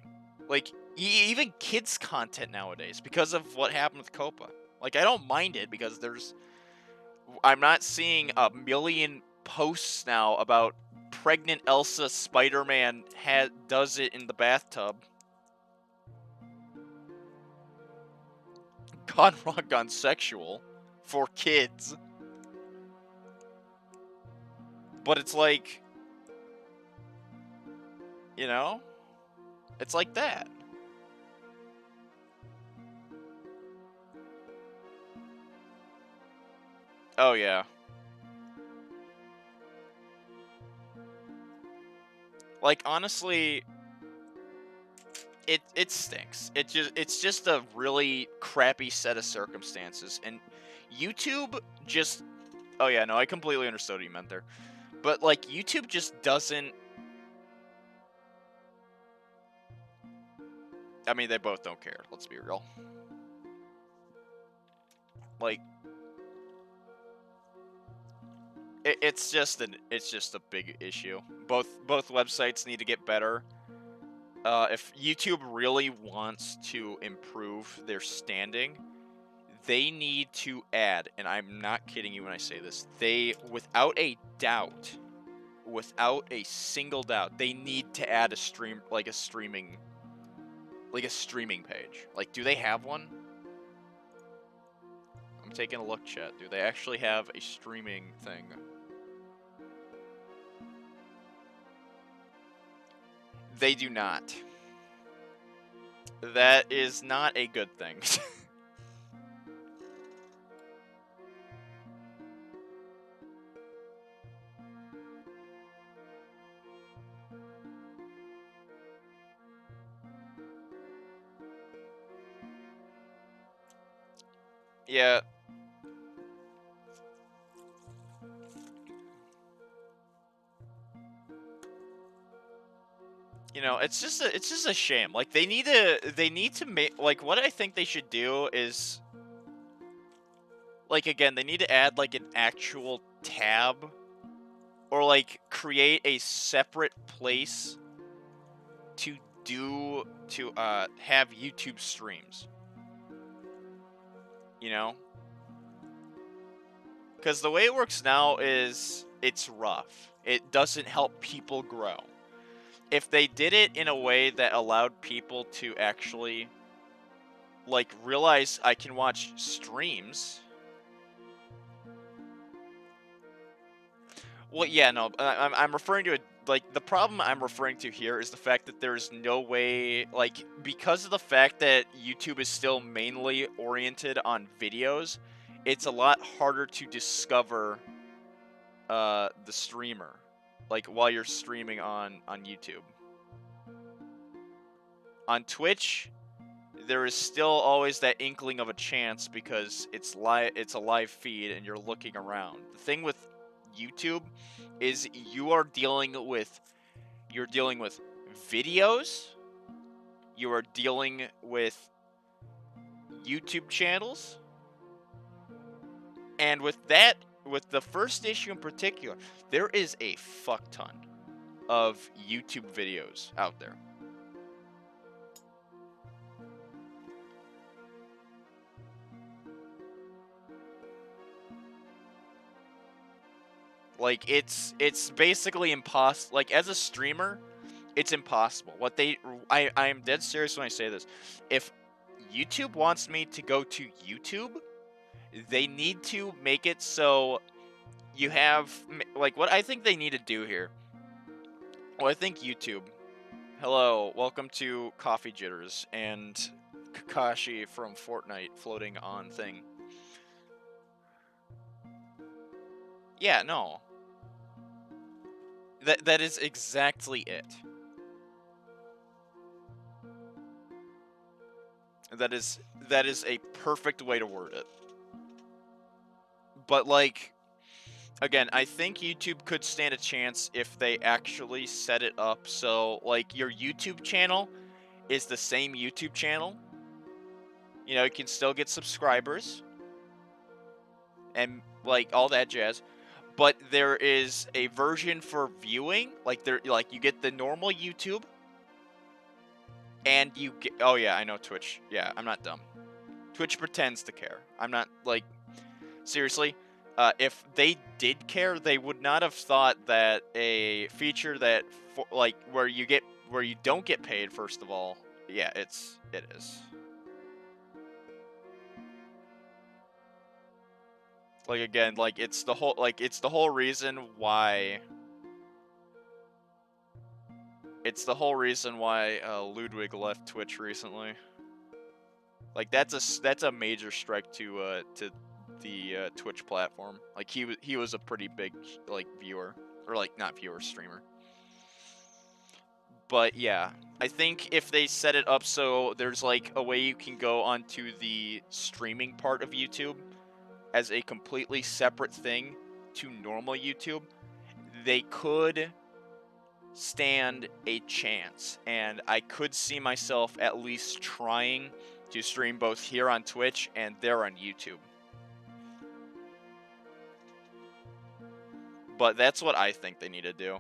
Like, even kids' content nowadays, because of what happened with Copa. Like, I don't mind it, because I'm not seeing a million posts now about pregnant Elsa Spider-Man does it in the bathtub. Gone wrong, gone sexual. For kids. But it's like... It's like that. Oh, yeah. Like, honestly, it stinks. It's just a really crappy set of circumstances, and YouTube just... Oh yeah, no, I completely understood what you meant there. But, like, YouTube just doesn't... I mean, they both don't care, let's be real. Like... It's just a big issue. Both websites need to get better. If YouTube really wants to improve their standing, they need to add, and I'm not kidding you when I say this, without a single doubt, they need to add a streaming Like a streaming page. Like, do they have one? I'm taking a look, chat. Do they actually have a streaming thing? They do not. That is not a good thing. Yeah. You know, it's just a shame. Like they need to make, like, what I think they should do is, like, again, they need to add like an actual tab, or like create a separate place to have YouTube streams. You know? Because the way it works now is it's rough. It doesn't help people grow. If they did it in a way that allowed people to actually, like, realize I can watch streams. Well, yeah, no, I'm referring to like, the problem I'm referring to here is the fact that there's no way, like, because of the fact that YouTube is still mainly oriented on videos, it's a lot harder to discover the streamer, like, while you're streaming on YouTube. On Twitch, there is still always that inkling of a chance because it's a live feed and you're looking around. The thing with YouTube is you're dealing with videos, you are dealing with YouTube channels, and with the first issue in particular, there is a fuck ton of YouTube videos out there. Like, it's basically impossible. Like, as a streamer, it's impossible. I'm dead serious when I say this. If YouTube wants me to go to YouTube, they need to make it so you have, like, what I think they need to do here. Well, I think YouTube. Hello, welcome to Coffee Jitters and Kakashi from Fortnite floating on thing. Yeah, no. That is exactly it. That is a perfect way to word it. But, like, again, I think YouTube could stand a chance if they actually set it up so, like, your YouTube channel is the same YouTube channel. You know, you can still get subscribers and, like, all that jazz. But there is a version for viewing, like, you get the normal YouTube, and you get, oh yeah, I know Twitch. Yeah, I'm not dumb. Twitch pretends to care. I'm not, like, seriously. If they did care, they would not have thought that a feature that, like, where you don't get paid, first of all. Yeah, it is. Like, again, like, it's the whole reason why. It's the whole reason why Ludwig left Twitch recently. Like, that's a major strike to the Twitch platform. Like, he was a pretty big, like, viewer, or, like, not viewer, streamer. But yeah, I think if they set it up so there's, like, a way you can go onto the streaming part of YouTube as a completely separate thing to normal YouTube, they could stand a chance. And I could see myself at least trying to stream both here on Twitch and there on YouTube. But that's what I think they need to do.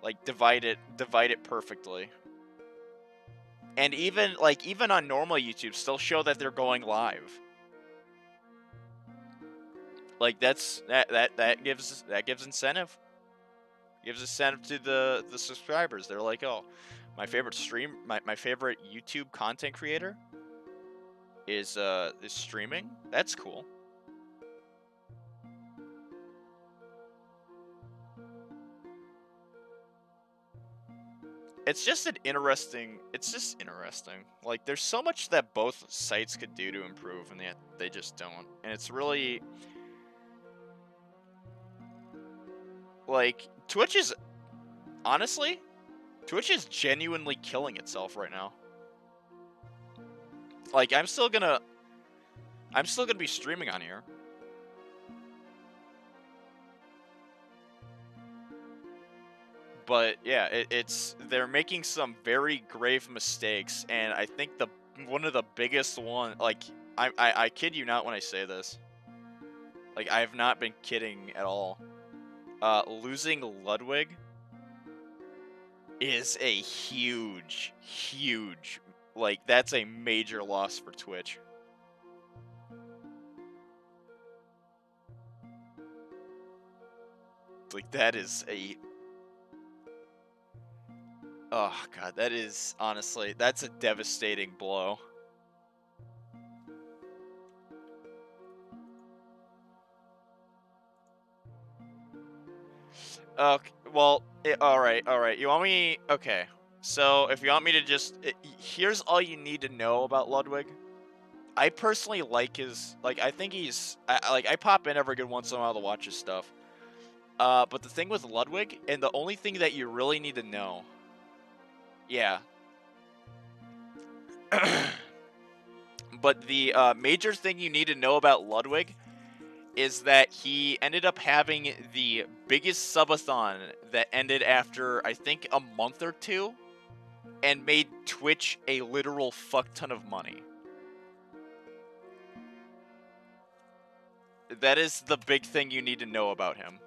Like, divide it perfectly. And even on normal YouTube, still show that they're going live. Like, that gives incentive. Gives incentive to the subscribers. They're like, oh, my favorite my favorite YouTube content creator is streaming. That's cool. It's just interesting. Like, there's so much that both sites could do to improve, and they just don't. And it's really like Twitch is genuinely killing itself right now. Like, I'm still gonna be streaming on here. But yeah, they're making some very grave mistakes, and I think one of the biggest one, like, I kid you not when I say this. Like, I have not been kidding at all. Losing Ludwig is a huge, like, that's a major loss for Twitch. Like, that is a... Oh, God, that is, honestly, that's a devastating blow. Okay, well, alright. You want me... Okay, so if you want me to just... here's all you need to know about Ludwig. I personally like his... Like, I think he's... I pop in every good once in a while to watch his stuff. But the thing with Ludwig, and the only thing that you really need to know... Yeah. But the major thing you need to know about Ludwig is that he ended up having the biggest subathon that ended after, I think, a month or two, and made Twitch a literal fuck ton of money. That is the big thing you need to know about him.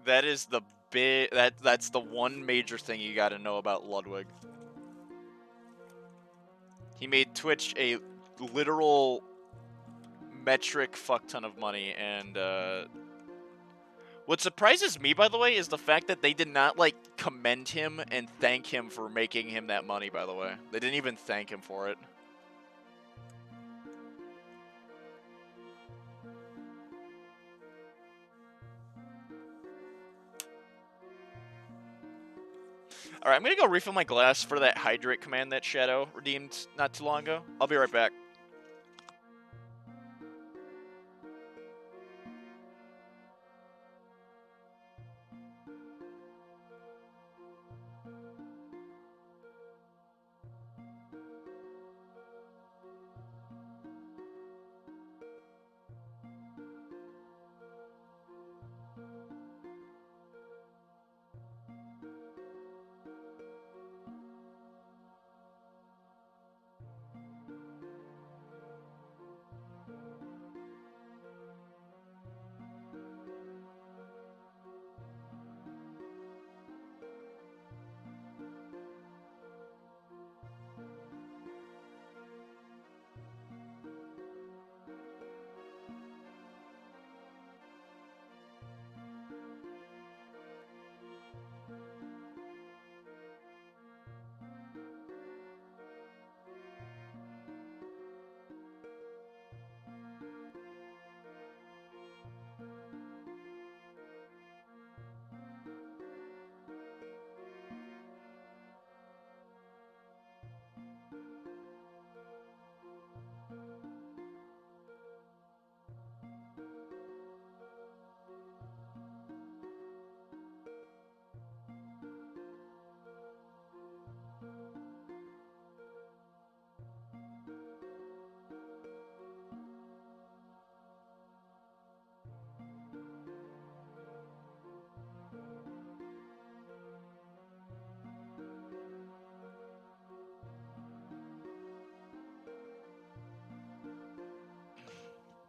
That is the that's the one major thing you got to know about Ludwig. He made Twitch a literal metric fuck ton of money, and what surprises me, by the way, is the fact that they did not, like, commend him and thank him for making him that money, by the way. They didn't even thank him for it. Alright, I'm gonna go refill my glass for that hydrate command that Shadow redeemed not too long ago. I'll be right back.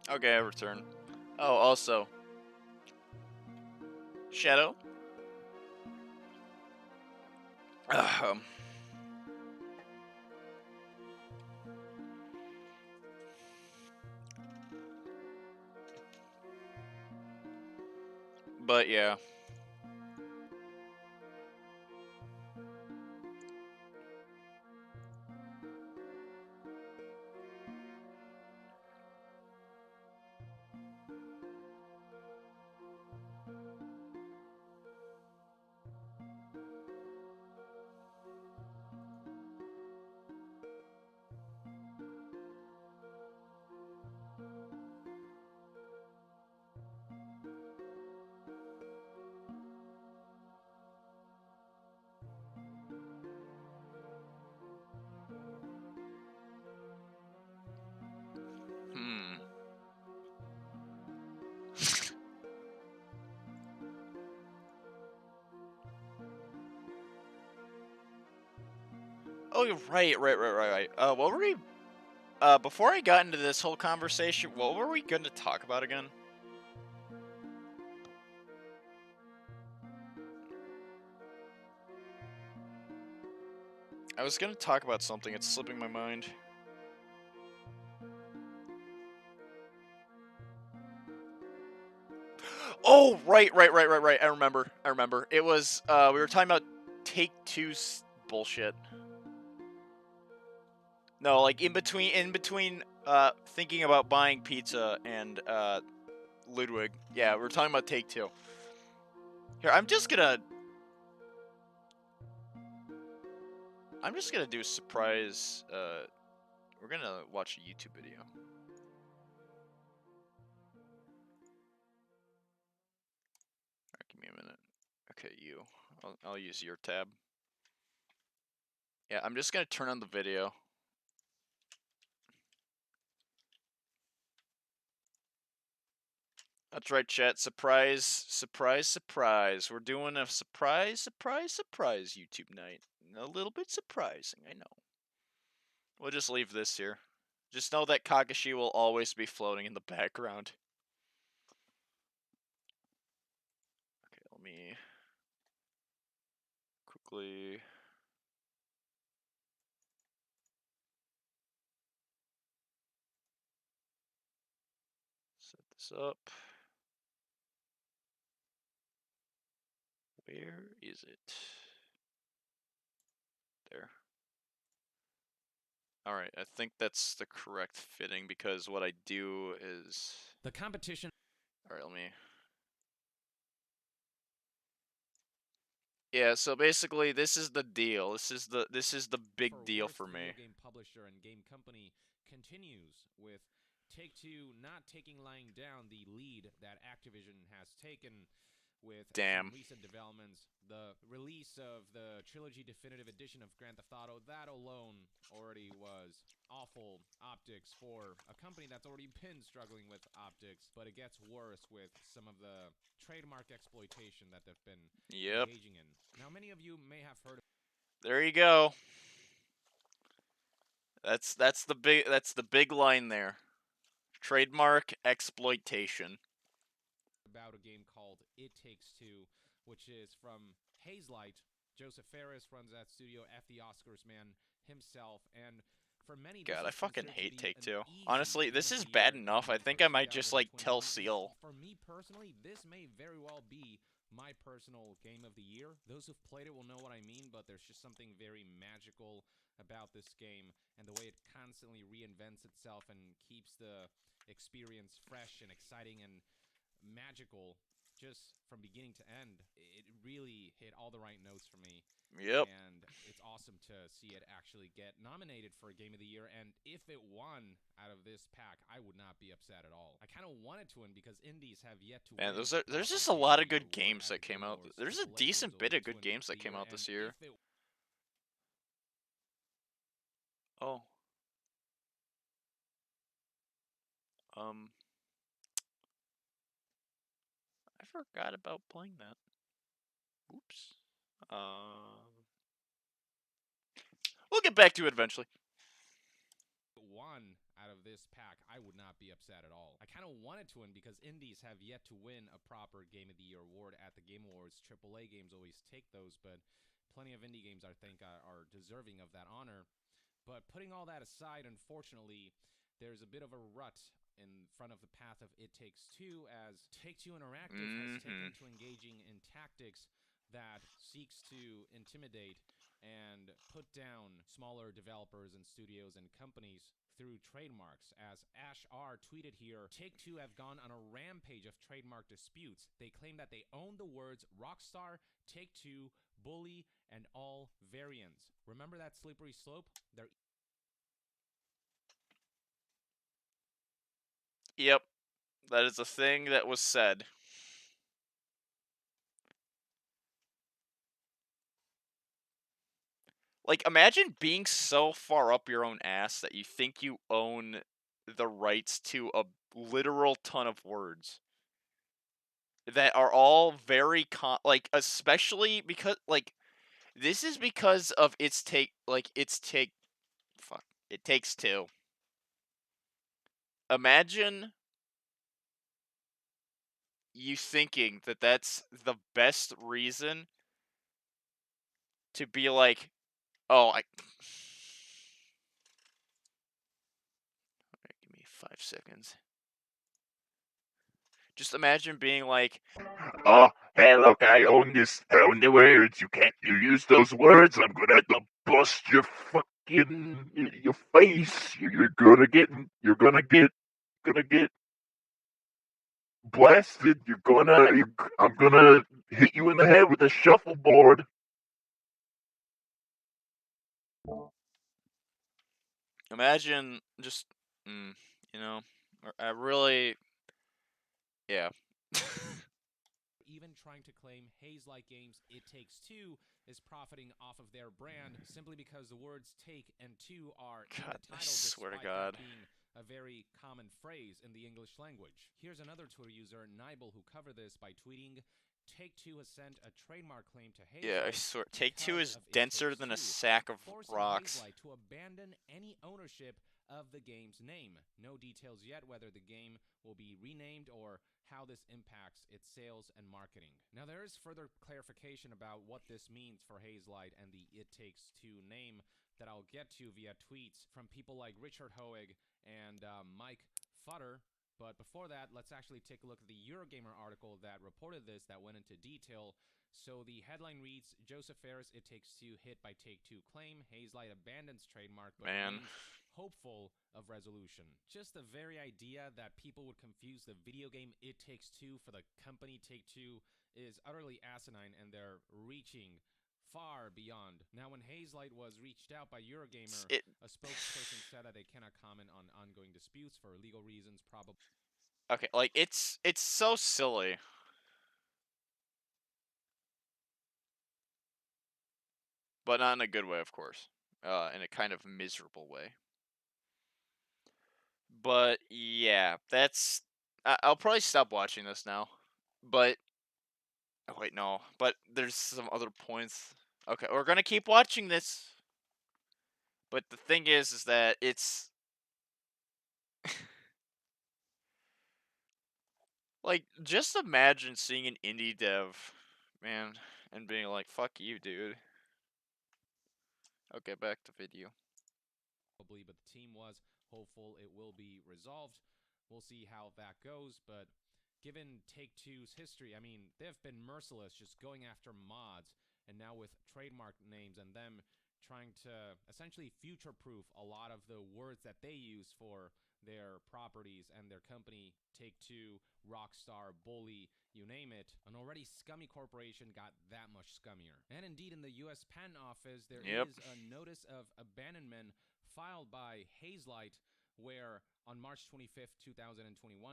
Okay, I return. Oh, also, Shadow, Um, but yeah. Hmm. Oh, you're right. What were we? Before I got into this whole conversation, what were we going to talk about again? I was going to talk about something. It's slipping my mind. Oh, right. I remember. It was, we were talking about Take-Two's bullshit. No, like in between, thinking about buying pizza and, Ludwig. Yeah, we were talking about Take-Two. Here, I'm just gonna do a surprise, we're gonna watch a YouTube video. Alright, give me a minute. Okay, you. I'll use your tab. Yeah, I'm just gonna turn on the video. That's right, chat. Surprise. We're doing a surprise YouTube night. A little bit surprising, I know. We'll just leave this here. Just know that Kakashi will always be floating in the background. Okay, let me quickly... set this up. Where is it? There. Alright, I think that's the correct fitting because what I do is... The competition. Alright, let me... Yeah, so basically this is the deal. This is the big deal for me. Video game publisher and game company continues with Take-Two not lying down the lead that Activision has taken with some recent developments. The release of the Trilogy Definitive Edition of Grand Theft Auto, that alone already was awful optics for a company that's already been struggling with optics, but it gets worse with some of the trademark exploitation that they've been engaging in. Now, many of you may have heard of... There you go. That's the big line there. Trademark exploitation. About a game called It Takes Two, which is from Hazelight. Joseph Ferris runs that studio, F the Oscars man himself, and for many... God, I fucking hate Take-Two. Honestly, this is bad enough. I think I might just, like, tell Seal. For me personally, this may very well be my personal game of the year. Those who've played it will know what I mean, but there's just something very magical about this game and the way it constantly reinvents itself and keeps the experience fresh and exciting and magical just from beginning to end. It really hit all the right notes for me. Yep. And it's awesome to see it actually get nominated for Game of the Year. And if it won out of this pack, I would not be upset at all. I kind of wanted to win because indies have yet to win. There's just a lot of good games that came out. There's a decent bit of good games that came out this year. Oh. I forgot about playing that. Oops. We'll get back to it eventually. One out of this pack, I would not be upset at all. I kind of wanted to win because indies have yet to win a proper Game of the Year award at the Game Awards. AAA games always take those, but plenty of indie games I think are deserving of that honor. But putting all that aside, unfortunately, there's a bit of a rut in front of the path of It Takes Two, as Take-Two Interactive has taken to engaging in tactics that seeks to intimidate and put down smaller developers and studios and companies through trademarks. As Ash R tweeted here, Take-Two have gone on a rampage of trademark disputes. They claim that they own the words Rockstar, Take-Two, Bully, and all variants. Remember that slippery slope? Yep, that is a thing that was said. Like, imagine being so far up your own ass that you think you own the rights to a literal ton of words that are all very like, especially because, like, this is because of It Takes Two. Imagine you thinking that that's the best reason to be like, oh, give me 5 seconds. Just imagine being like, oh, hey, look, I own the words. You use those words. I'm gonna have to bust your face. You're gonna get blasted. I'm gonna hit you in the head with a shuffleboard. imagine just, you know, I really, yeah. Even trying to claim Hazelight Games' It Takes Two is profiting off of their brand simply because the words take and two are in the title, I swear to despite God. that being a very common phrase in the English language. Here's another Twitter user, Nibel, who covered this by tweeting, Take-Two has sent a trademark claim to Hazelight. Yeah, I swear, Take-Two is denser than a sack of rocks. Hazelight to abandon any ownership of the game's name. No details yet whether the game will be renamed or how this impacts its sales and marketing. Now, there is further clarification about what this means for Hazelight and the It Takes Two name that I'll get to via tweets from people like Richard Hoeg and Mike Futter. But before that, let's actually take a look at the Eurogamer article that reported this, that went into detail. So the headline reads, Joseph Ferris, It Takes Two hit by Take-Two claim. Hazelight abandons trademark, but remains hopeful of resolution. Just the very idea that people would confuse the video game It Takes Two for the company Take-Two is utterly asinine, and they're reaching far beyond. Now, when Hazelight was reached out by Eurogamer, a spokesperson said that they cannot comment on ongoing disputes for legal reasons, probably. Okay, like, it's so silly. But not in a good way, of course. In a kind of miserable way. But, yeah, that's... I'll probably stop watching this now. But... Oh, wait, no. But there's some other points. Okay, we're gonna keep watching this. But the thing is that it's... like, just imagine seeing an indie dev, man, and being like, fuck you, dude. Okay, back to video. But the team was hopeful it will be resolved. We'll see how that goes, but given Take-Two's history, I mean, they've been merciless just going after mods, and now with trademark names and them trying to essentially future-proof a lot of the words that they use for their properties and their company, Take-Two, Rockstar, Bully, you name it, an already scummy corporation got that much scummier. And indeed, in the U.S. Patent Office, there is a notice of abandonment filed by Hazelight, where on March 25th, 2021,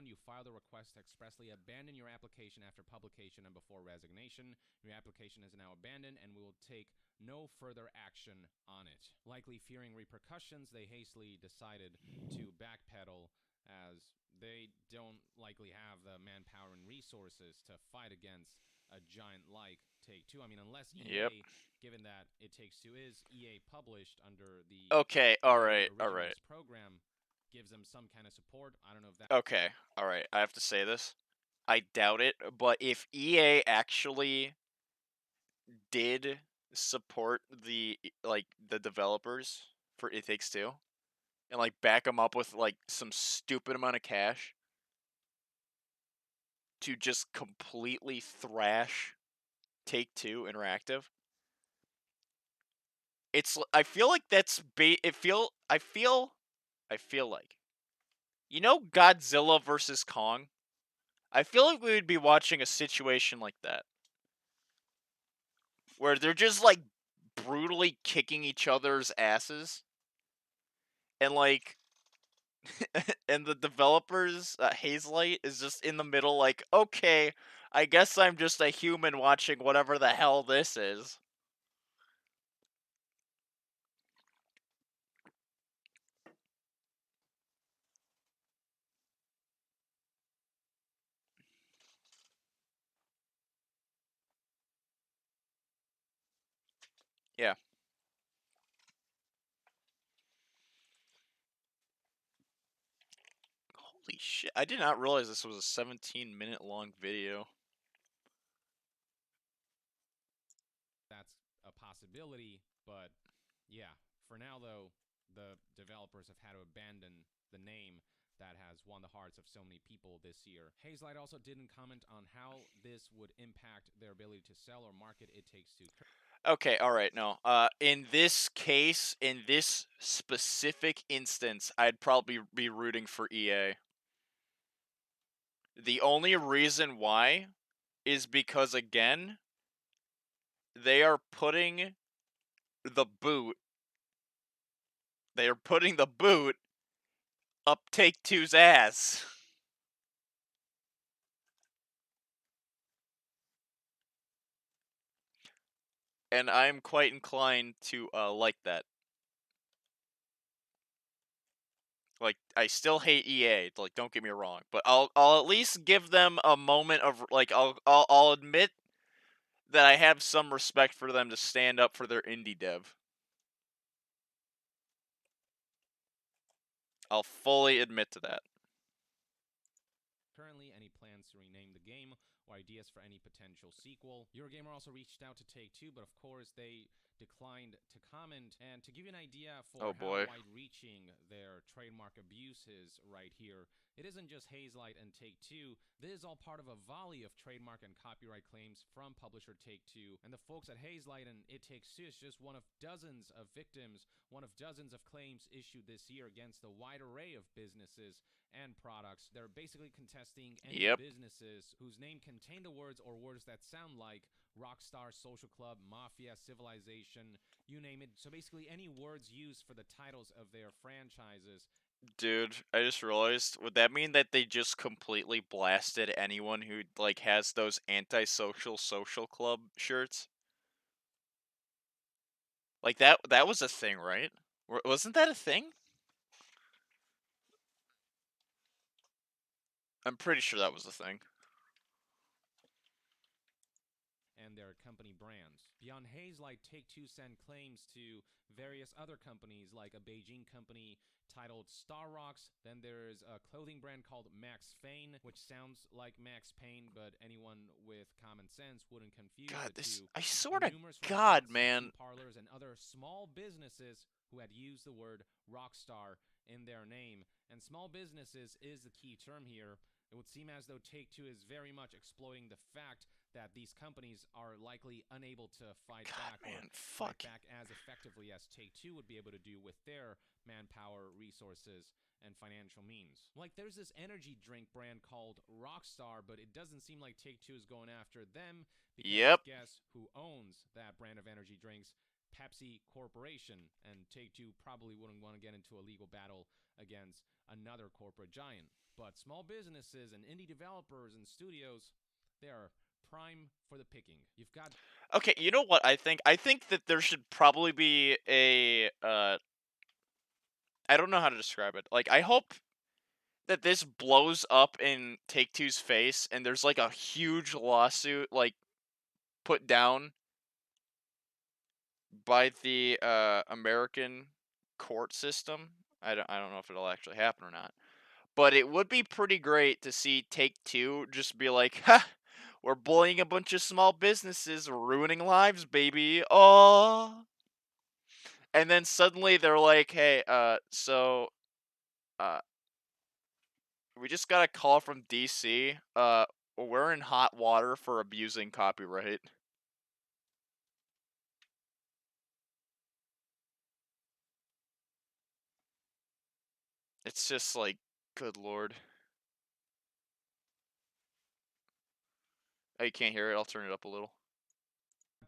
you filed a request to expressly abandon your application after publication and before resignation. Your application is now abandoned, and we will take no further action on it. Likely fearing repercussions, they hastily decided to backpedal, as they don't likely have the manpower and resources to fight against a giant like Take-Two. I mean, unless EA, given that It Takes Two is EA published under the alright. program, gives them some kind of support. I don't know if that... Okay, alright, I have to say this. I doubt it, but if EA actually did support the developers for It Takes Two and like back them up with like some stupid amount of cash to just completely thrash Take Two Interactive. I feel like I feel like, you know, Godzilla versus Kong? I feel like we would be watching a situation like that. Where they're just like brutally kicking each other's asses. And like and the developers, Hazelight, is just in the middle like, okay, I guess I'm just a human watching whatever the hell this is. Yeah. Holy shit, I did not realize this was a 17-minute long video. That's a possibility, but yeah, for now though, the developers have had to abandon the name that has won the hearts of so many people this year. Hazelight also didn't comment on how this would impact their ability to sell or market It Takes Two. Okay, alright, no. In this case, in this specific instance, I'd probably be rooting for EA. The only reason why is because, again, they are putting the boot up Take-Two's ass. And I'm quite inclined to like that. Like, I still hate EA, like, don't get me wrong, but I'll at least give them a moment of like I'll admit that I have some respect for them to stand up for their indie dev. I'll fully admit to that. Currently, any plans to rename the game or ideas for any potential sequel. Eurogamer also reached out to Take-Two, but of course they declined to comment. And to give you an idea for how wide-reaching their trademark abuse is right here, it isn't just Hazelight and Take-Two. This is all part of a volley of trademark and copyright claims from publisher Take-Two. And the folks at Hazelight and It Takes Two is just one of dozens of victims, one of dozens of claims issued this year against a wide array of businesses and products. They're basically contesting any businesses whose name contain the words or words that sound like Rockstar, Social Club, Mafia, Civilization, you name it. So basically any words used for the titles of their franchises. Dude, I just realized, would that mean that they just completely blasted anyone who like has those antisocial social club shirts? Like that was a thing, right? Wasn't that a thing? I'm pretty sure that was a thing. And their company brands. Beyond Hazelight, Take-Two sent claims to various other companies like a Beijing company titled Star Rocks. Then there's a clothing brand called Max Payne, which sounds like Max Payne, but anyone with common sense wouldn't confuse the two. I swear to God, man. Parlors and other small businesses who had used the word Rockstar in their name. And small businesses is the key term here. It would seem as though Take-Two is very much exploiting the fact that these companies are likely unable to fight back as effectively as Take-Two would be able to do with their manpower, resources, and financial means. Like, there's this energy drink brand called Rockstar, but it doesn't seem like Take-Two is going after them because guess who owns that brand of energy drinks? Pepsi Corporation, and Take-Two probably wouldn't want to get into a legal battle against another corporate giant. But small businesses and indie developers and studios, they are prime for the picking. You've got... Okay, you know what I think? I think that there should probably be a, I don't know how to describe it. Like, I hope that this blows up in Take-Two's face and there's, like, a huge lawsuit, like, put down by the, American court system. I don't know if it'll actually happen or not. But it would be pretty great to see Take-Two just be like, ha! We're bullying a bunch of small businesses, we're ruining lives, baby. Oh. And then suddenly they're like, hey, so, we just got a call from DC. We're in hot water for abusing copyright. It's just like, good lord. Oh, you can't hear it? I'll turn it up a little.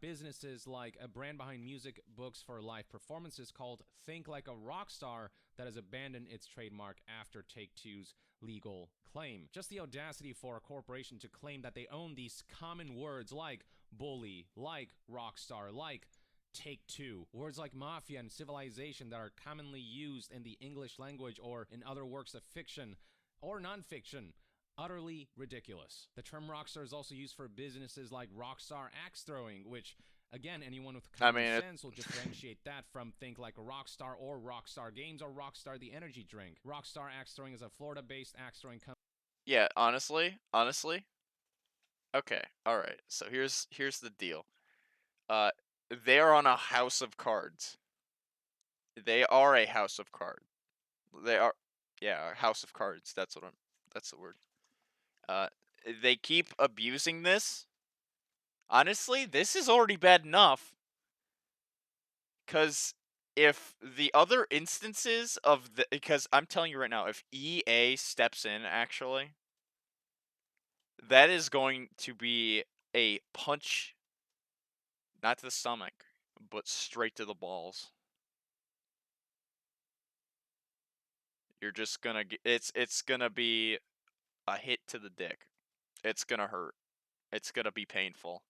Businesses like a brand behind music books for live performances called Think Like a Rockstar that has abandoned its trademark after Take-Two's legal claim. Just the audacity for a corporation to claim that they own these common words like bully, like rockstar, like Take-Two. Words like mafia and civilization that are commonly used in the English language or in other works of fiction or nonfiction. Utterly ridiculous. The term rockstar is also used for businesses like Rockstar Axe Throwing, which, again, anyone with common sense will differentiate that from Think Like a Rockstar or Rockstar Games or Rockstar the Energy Drink. Rockstar Axe Throwing is a Florida-based axe throwing company. Yeah, honestly. Okay, alright. So here's the deal. They are on a house of cards. They are a house of cards. They are, yeah, a house of cards. That's the word. They keep abusing this. Honestly, this is already bad enough. Because if the other instances of the... Because I'm telling you right now, if EA steps in, actually, that is going to be a punch, not to the stomach, but straight to the balls. You're just gonna get... It's gonna be a hit to the dick. It's gonna hurt. It's gonna be painful.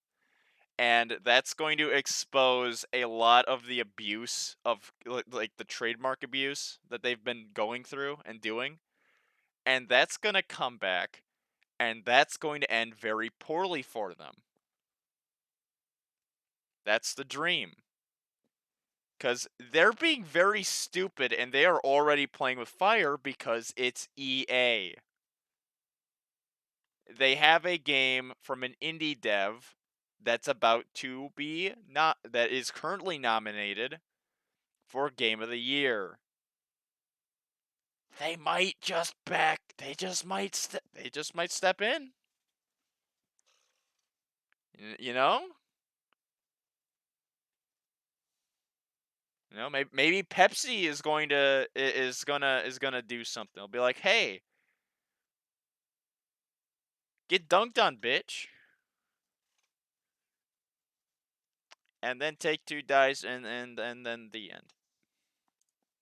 And that's going to expose a lot of the abuse of, like, the trademark abuse that they've been going through and doing. And that's going to come back, and that's going to end very poorly for them. That's the dream. Because they're being very stupid, and they are already playing with fire because it's EA. They have a game from an indie dev that's about to be that is currently nominated for Game of the Year. They might just they just might step in. You know? You know, maybe Pepsi is going to do something. They'll be like, "Hey, get dunked on, bitch." And then Take-Two dies, and then the end.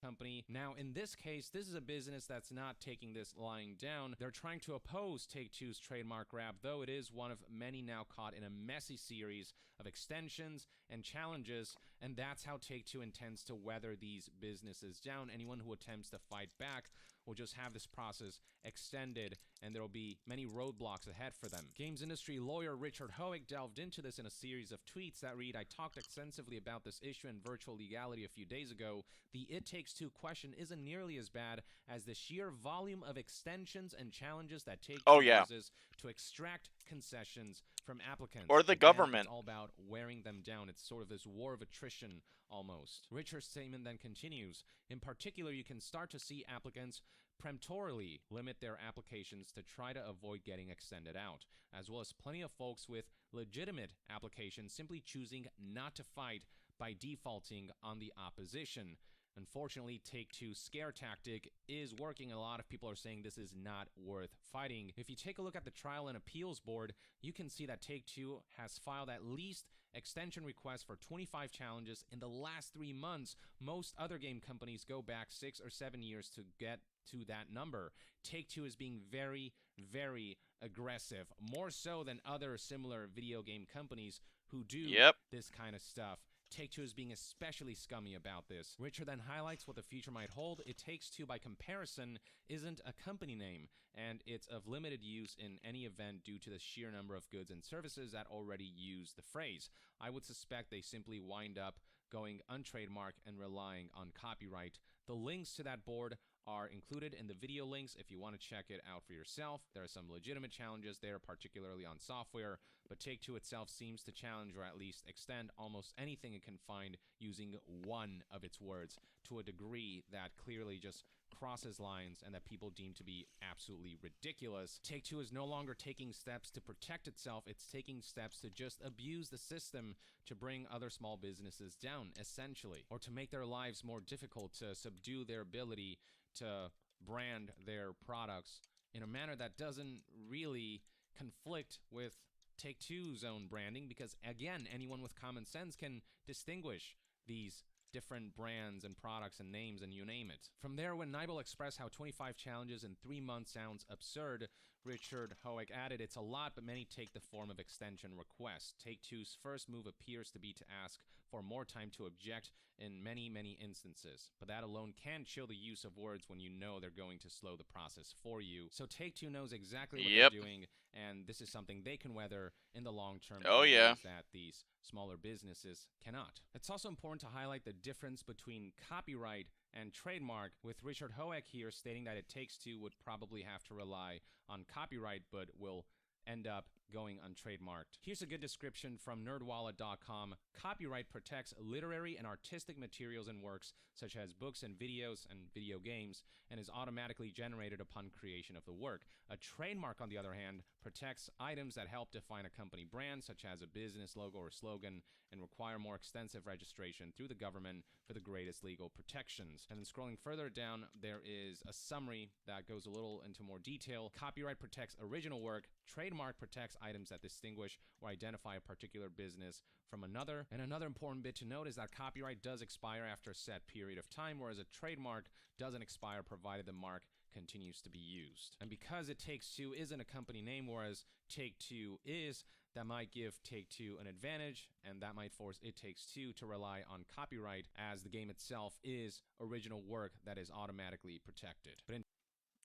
Company. Now, in this case, this is a business that's not taking this lying down. They're trying to oppose Take-Two's trademark grab, though it is one of many now caught in a messy series of extensions and challenges, and that's how Take-Two intends to weather these businesses down. Anyone who attempts to fight back will just have this process extended, and there will be many roadblocks ahead for them. Games industry lawyer Richard Hoek delved into this in a series of tweets that read, "I talked extensively about this issue in virtual legality a few days ago. The It Takes Two question isn't nearly as bad as the sheer volume of extensions and challenges that Take-Two uses to extract concessions from applicants. Or the government. It's all about wearing them down. It's sort of this war of attrition, almost." Richard's statement then continues, "In particular, you can start to see applicants peremptorily limit their applications to try to avoid getting extended out, as well as plenty of folks with legitimate applications simply choosing not to fight by defaulting on the opposition. Unfortunately, Take-Two's scare tactic is working. A lot of people are saying this is not worth fighting. If you take a look at the trial and appeals board, you can see that Take-Two has filed at least extension requests for 25 challenges in the last 3 months. Most other game companies go back 6 or 7 years to get to that number. Take-Two is being very, very aggressive, more so than other similar video game companies who do this kind of stuff. Take-Two is being especially scummy about this. Richard then highlights what the future might hold. It Takes Two, by comparison, isn't a company name, and it's of limited use in any event due to the sheer number of goods and services that already use the phrase. I would suspect they simply wind up going untrademarked and relying on copyright. The links to that board are included in the video links if you want to check it out for yourself. There are some legitimate challenges there, particularly on software, but Take-Two itself seems to challenge or at least extend almost anything it can find using one of its words to a degree that clearly just crosses lines and that people deem to be absolutely ridiculous. Take-Two is no longer taking steps to protect itself, it's taking steps to just abuse the system to bring other small businesses down, essentially, or to make their lives more difficult, to subdue their ability to brand their products in a manner that doesn't really conflict with Take-Two's own branding, because again, anyone with common sense can distinguish these different brands and products and names and you name it. From there, when Nibel expressed how 25 challenges in 3 months sounds absurd, Richard Hoek added, "It's a lot, but many take the form of extension requests. Take-Two's first move appears to be to ask for more time to object in many, many instances. But that alone can chill the use of words when you know they're going to slow the process for you." So Take-Two knows exactly what they're doing, and this is something they can weather in the long term. Oh, yeah. Ways that these smaller businesses cannot. It's also important to highlight the difference between copyright and trademark, with Richard Hoek here stating that Take-Two would probably have to rely on copyright, but will end up going untrademarked. Here's a good description from nerdwallet.com. Copyright protects literary and artistic materials and works, such as books and videos and video games, and is automatically generated upon creation of the work. A trademark, on the other hand, protects items that help define a company brand, such as a business logo or slogan, and require more extensive registration through the government for the greatest legal protections. And then scrolling further down, there is a summary that goes a little into more detail. Copyright protects original work. Trademark protects items that distinguish or identify a particular business from another. And another important bit to note is that copyright does expire after a set period of time, whereas a trademark doesn't expire provided the mark continues to be used. And because Take-Two isn't a company name, whereas Take-Two is, that might give Take-Two an advantage, and that might force Take-Two to rely on copyright, as the game itself is original work that is automatically protected. But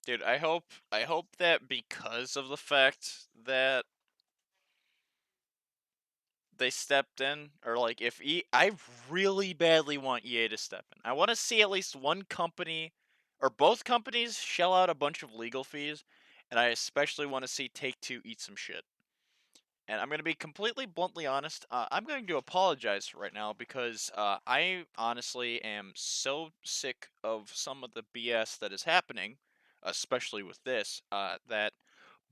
dude, I hope that because of the fact that they stepped in, or like if I really badly want EA to step in. I want to see at least one company or both companies shell out a bunch of legal fees, and I especially want to see Take-Two eat some shit. And I'm going to be completely bluntly honest, I'm going to apologize right now because I honestly am so sick of some of the BS that is happening, especially with this, that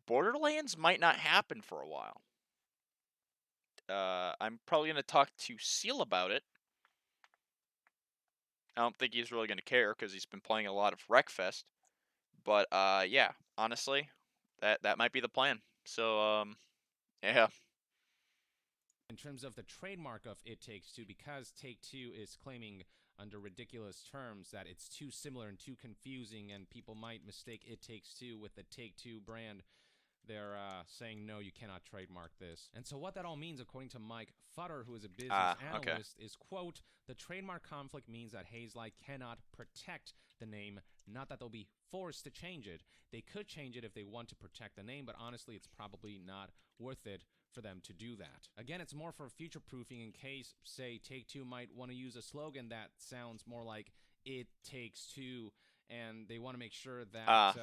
Borderlands might not happen for a while. I'm probably going to talk to Seal about it. I don't think he's really going to care because he's been playing a lot of Wreckfest. But yeah, honestly, that might be the plan. So yeah. in terms of the trademark of Take-Two, because Take-Two is claiming under ridiculous terms that it's too similar and too confusing, and people might mistake Take-Two with the Take-Two brand, they're saying, no, you cannot trademark this. And so what that all means, according to Mike Futter, who is a business analyst, is, quote, "The trademark conflict means that Hazelight cannot protect the name, not that they'll be forced to change it. They could change it if they want to protect the name, but honestly, it's probably not worth it for them to do that." Again, it's more for future-proofing in case, say, Take-Two might want to use a slogan that sounds more like "It Takes Two," and they want to make sure that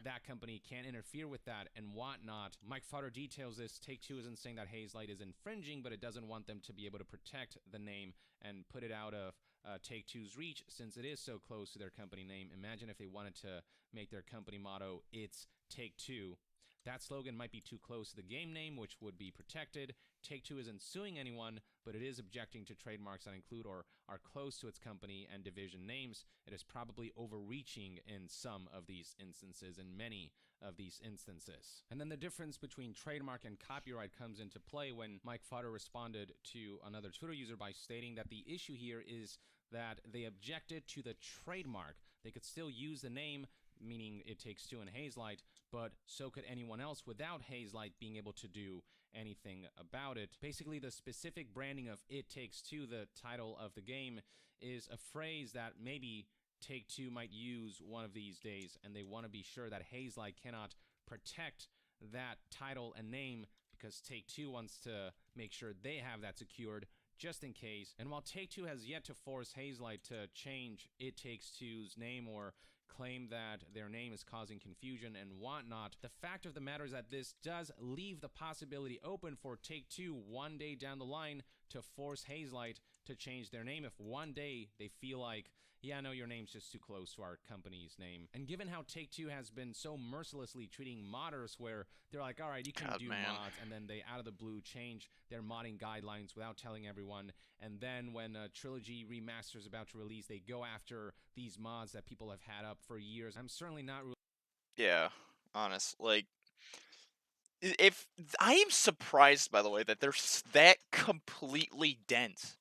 that company can't interfere with that and whatnot. Mike Futter details this. Take-Two isn't saying that Hazelight is infringing, but it doesn't want them to be able to protect the name and put it out of Take-Two's reach, since it is so close to their company name. Imagine if they wanted to make their company motto, "It's Take-Two." That slogan might be too close to the game name, which would be protected. Take-Two isn't suing anyone, but it is objecting to trademarks that include or are close to its company and division names. It is probably overreaching in some of these instances, in many of these instances. And then the difference between trademark and copyright comes into play when Mike Futter responded to another Twitter user by stating that the issue here is that they objected to the trademark. They could still use the name, meaning It Takes Two and Hazelight, but so could anyone else without Hazelight being able to do anything about it. Basically, the specific branding of It Takes Two, the title of the game, is a phrase that maybe Take-Two might use one of these days, and they want to be sure that Hazelight cannot protect that title and name because Take-Two wants to make sure they have that secured just in case. And while Take-Two has yet to force Hazelight to change It Takes Two's name or claim that their name is causing confusion and whatnot. The fact of the matter is that this does leave the possibility open for Take-Two one day down the line to force Hazelight to change their name if one day they feel like, yeah, no, your name's just too close to our company's name. And given how Take-Two has been so mercilessly treating modders where they're like, all right, you can do mods, and then they out of the blue change their modding guidelines without telling everyone, and then when Trilogy Remaster is about to release, they go after these mods that people have had up for years. I'm certainly not really... Yeah, honest. Like, if I am surprised, by the way, that they're that completely dense.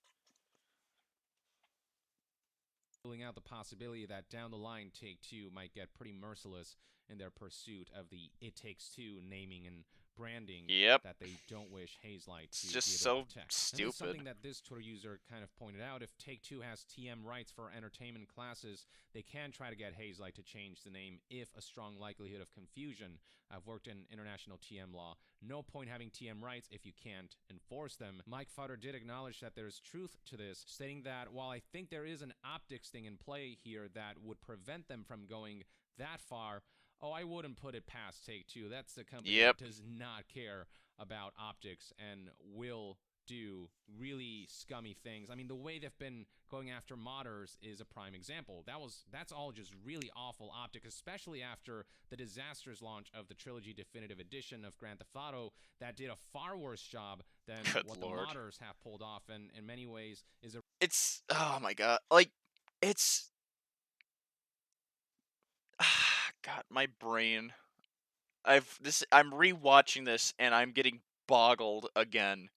ruling out the possibility that down the line Take-Two might get pretty merciless in their pursuit of the It Takes Two naming and branding that they don't wish Hazelight to be able to protect. Stupid. And this is something that this Twitter user kind of pointed out. If Take-Two has TM rights for entertainment classes, they can try to get Hazelight to change the name if a strong likelihood of confusion. I've worked in international TM law. No point having TM rights if you can't enforce them. Mike Futter did acknowledge that there's truth to this, stating that while I think there is an optics thing in play here that would prevent them from going that far, I wouldn't put it past Take-Two. That's the company that does not care about optics and will do really scummy things. I mean, the way they've been going after modders is a prime example. That's all just really awful optics, especially after the disastrous launch of the Trilogy Definitive Edition of Grand Theft Auto that did a far worse job than what the modders have pulled off, and in many ways is a... It's, oh my god, like, it's... God, my brain. I'm rewatching this and I'm getting boggled again.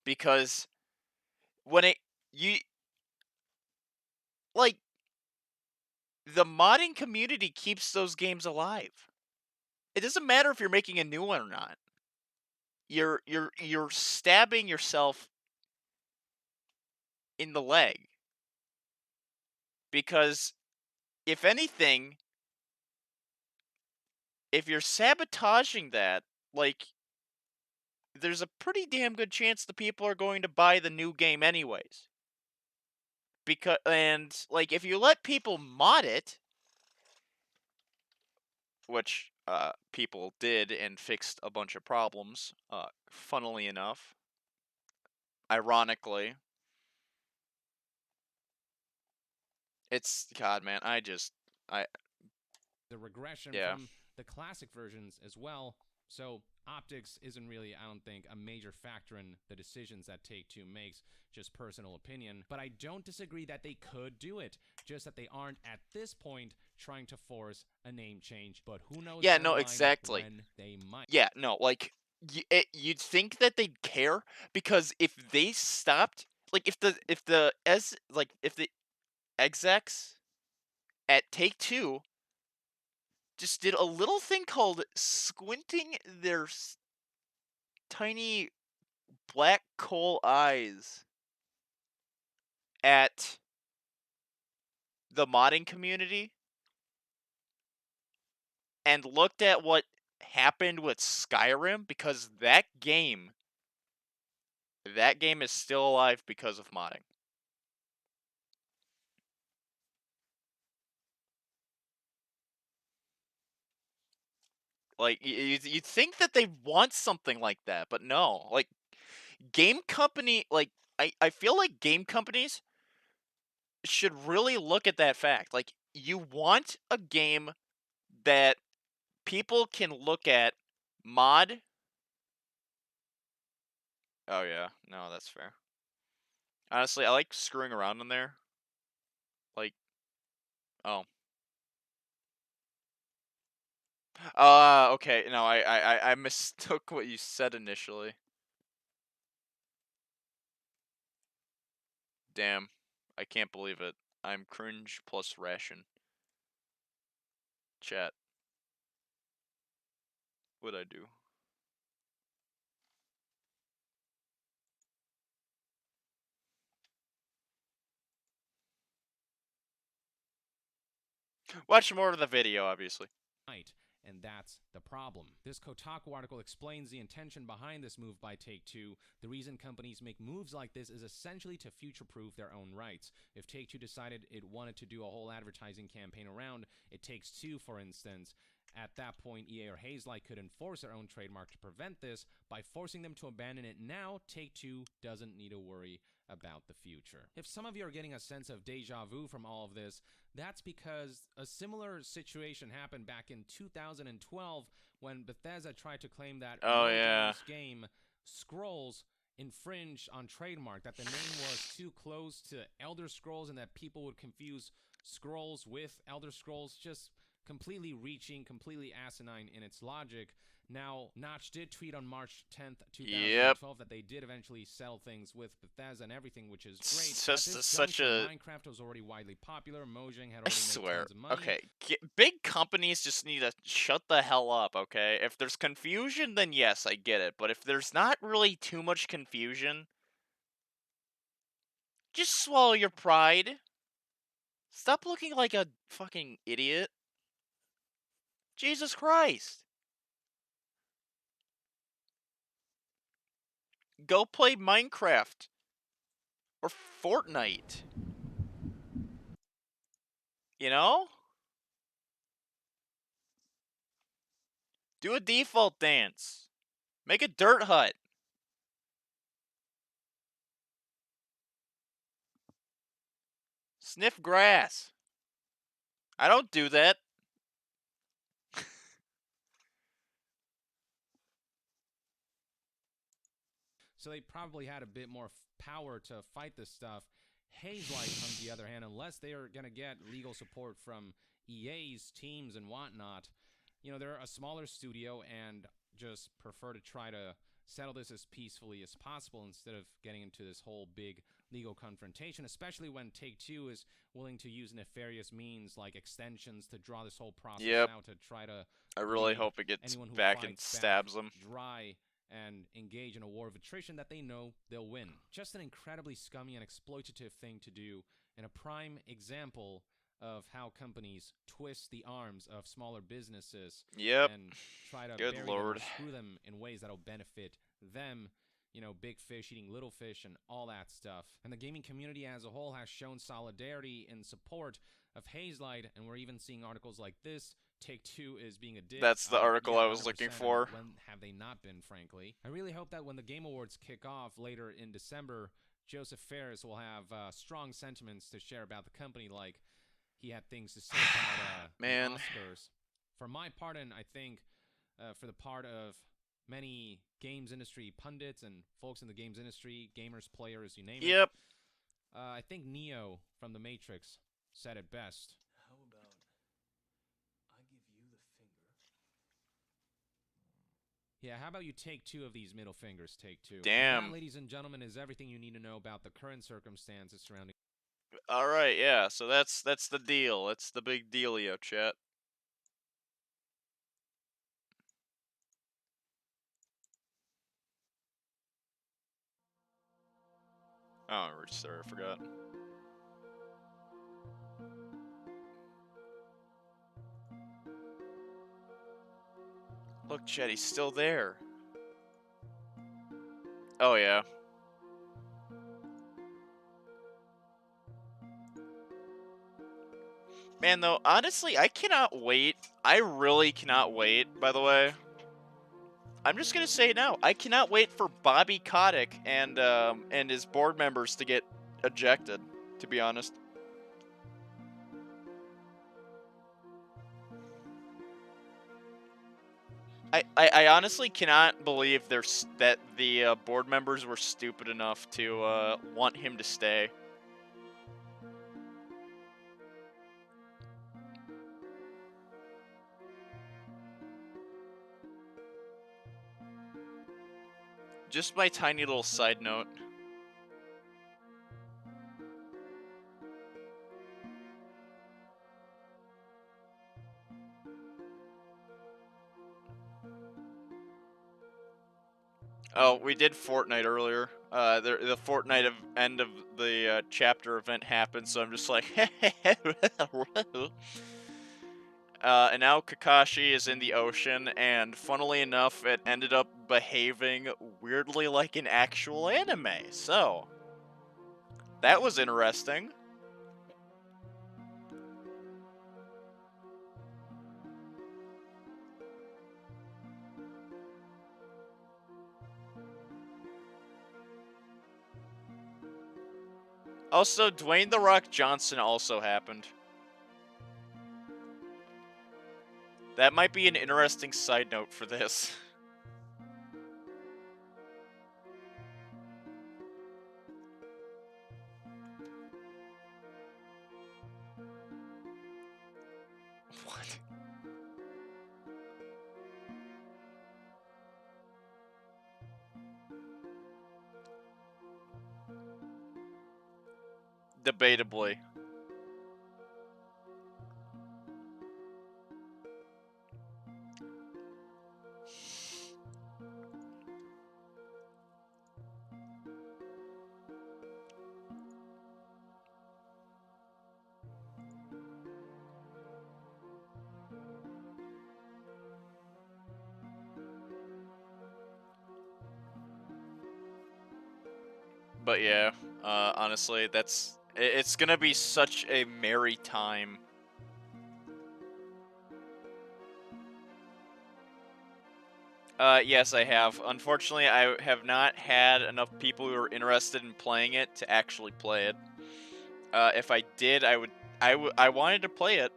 Because when like, the modding community keeps those games alive. It doesn't matter if you're making a new one or not. You're stabbing yourself in the leg. Because if anything, if you're sabotaging that, like, there's a pretty damn good chance the people are going to buy the new game anyways. Like, if you let people mod it, which people did and fixed a bunch of problems, funnily enough, ironically, it's, God, man, the regression from the classic versions as well. So optics isn't really, I don't think, a major factor in the decisions that Take-Two makes, just personal opinion. But I don't disagree that they could do it, just that they aren't at this point trying to force a name change. But who knows? Yeah, no, exactly. When they might. Yeah, no, like, you'd think that they'd care, because if they stopped, like, if the execs at Take-Two just did a little thing called squinting their tiny black coal eyes at the modding community and looked at what happened with Skyrim, because that game is still alive because of modding. Like, you'd think that they want something like that, but no. Like, game company, like, I feel like game companies should really look at that fact. Like, you want a game that people can look at, mod. Oh yeah, no, that's fair. Honestly, I like screwing around in there. Like, oh. Okay, no, I mistook what you said initially. Damn, I can't believe it. I'm cringe plus ration. Chat. What'd I do? Watch more of the video, obviously. and that's the problem. This Kotaku article explains the intention behind this move by Take-Two. The reason companies make moves like this is essentially to future-proof their own rights. If Take-Two decided it wanted to do a whole advertising campaign around It Takes Two, for instance, at that point, EA or Hazelight could enforce their own trademark to prevent this by forcing them to abandon it. Now, Take-Two doesn't need to worry about the future. If some of you are getting a sense of deja vu from all of this, that's because a similar situation happened back in 2012 when Bethesda tried to claim that game Scrolls infringed on trademark, that the name was too close to Elder Scrolls and that people would confuse Scrolls with Elder Scrolls, just completely asinine in its logic. Now, Notch did tweet on March 10th, 2012 that they did eventually settle things with Bethesda and everything, which is great. It's just such a... Minecraft was already widely popular. Mojang had already made tons of money. Okay, big companies just need to shut the hell up, okay? If there's confusion, then yes, I get it. But if there's not really too much confusion, just swallow your pride. Stop looking like a fucking idiot. Jesus Christ. Go play Minecraft. Or Fortnite. You know? Do a default dance. Make a dirt hut. Sniff grass. I don't do that. So they probably had a bit more power to fight this stuff. Hazelight, on the other hand, unless they are going to get legal support from EA's teams and whatnot, you know, they're a smaller studio and just prefer to try to settle this as peacefully as possible instead of getting into this whole big legal confrontation, especially when Take-Two is willing to use nefarious means like extensions to draw this whole process out to try to... I really hope it gets back and stabs them. Dry and engage in a war of attrition that they know they'll win. Just an incredibly scummy and exploitative thing to do, and a prime example of how companies twist the arms of smaller businesses and try to bury them or screw them in ways that'll benefit them. You know, big fish eating little fish and all that stuff. And the gaming community as a whole has shown solidarity in support of Hazelight, and we're even seeing articles like this. Take-Two is being a dick. That's the article I was looking for. When have they not been, frankly? I really hope that when the Game Awards kick off later in December, Joseph Fares will have strong sentiments to share about the company, like he had things to say about the Oscars. For my part, and I think for the part of many games industry pundits and folks in the games industry, gamers, players, you name it. I think Neo from The Matrix said it best. How about I give you the finger? Yeah, how about you take two of these middle fingers, Take-Two. Damn. And that, ladies and gentlemen, is everything you need to know about the current circumstances surrounding... Alright, yeah, so that's the deal. That's the big dealio, chat. Oh, sorry, I forgot. Look, chat, he's still there. Oh, yeah. Man, though, honestly, I cannot wait. I really cannot wait, by the way. I'm just gonna say it now. I cannot wait for Bobby Kotick and his board members to get ejected, to be honest. I honestly cannot believe that the board members were stupid enough to want him to stay. Just my tiny little side note. Oh, we did Fortnite earlier. The Fortnite end of the chapter event happened, so I'm just like, and now Kakashi is in the ocean, and funnily enough, it ended up behaving weirdly like an actual anime. So, that was interesting. Also, Dwayne "The Rock" Johnson also happened. That might be an interesting side note for this. What? Debatably. But yeah, honestly, it's gonna be such a merry time. Yes, I have. Unfortunately, I have not had enough people who are interested in playing it to actually play it. If I did, I wanted to play it.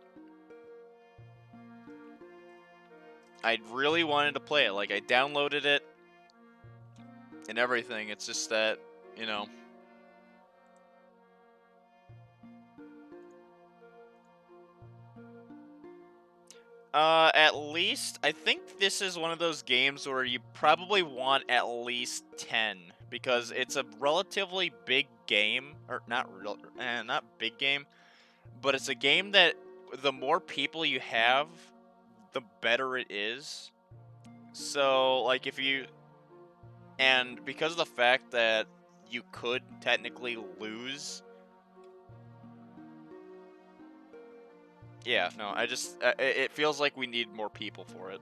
I really wanted to play it. Like, I downloaded it and everything. It's just that, you know. At least, I think this is one of those games where you probably want at least 10, because it's a relatively big game, or not big game, but it's a game that the more people you have, the better it is. So, like, and because of the fact that you could technically lose. Yeah, no, it feels like we need more people for it.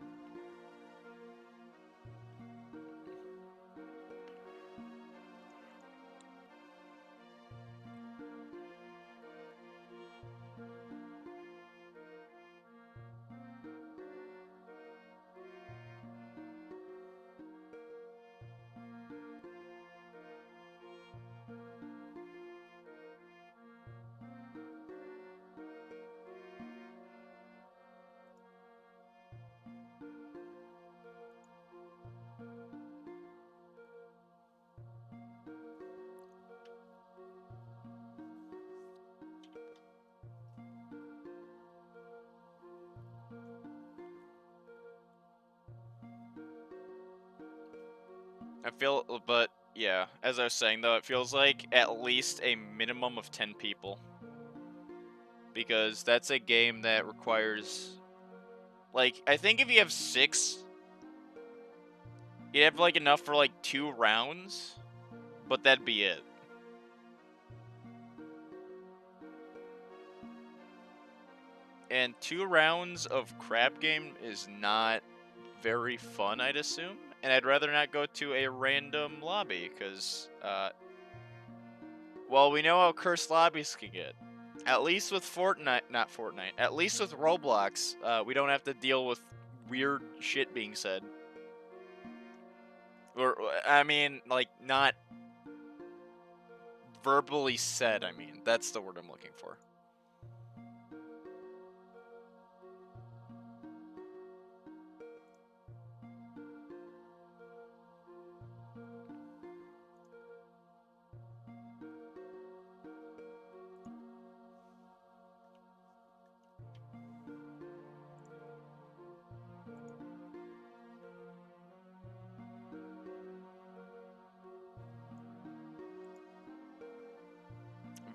But yeah, as I was saying though, it feels like at least a minimum of 10 people. Because that's a game that requires, like, I think if you have 6, you have, like, enough for, like, 2 rounds, but that'd be it. And 2 rounds of crab game is not very fun, I'd assume. And I'd rather not go to a random lobby, because, well, we know how cursed lobbies can get. At least with not Fortnite, at least with Roblox, we don't have to deal with weird shit being said. Or, I mean, like, not verbally said, I mean. That's the word I'm looking for.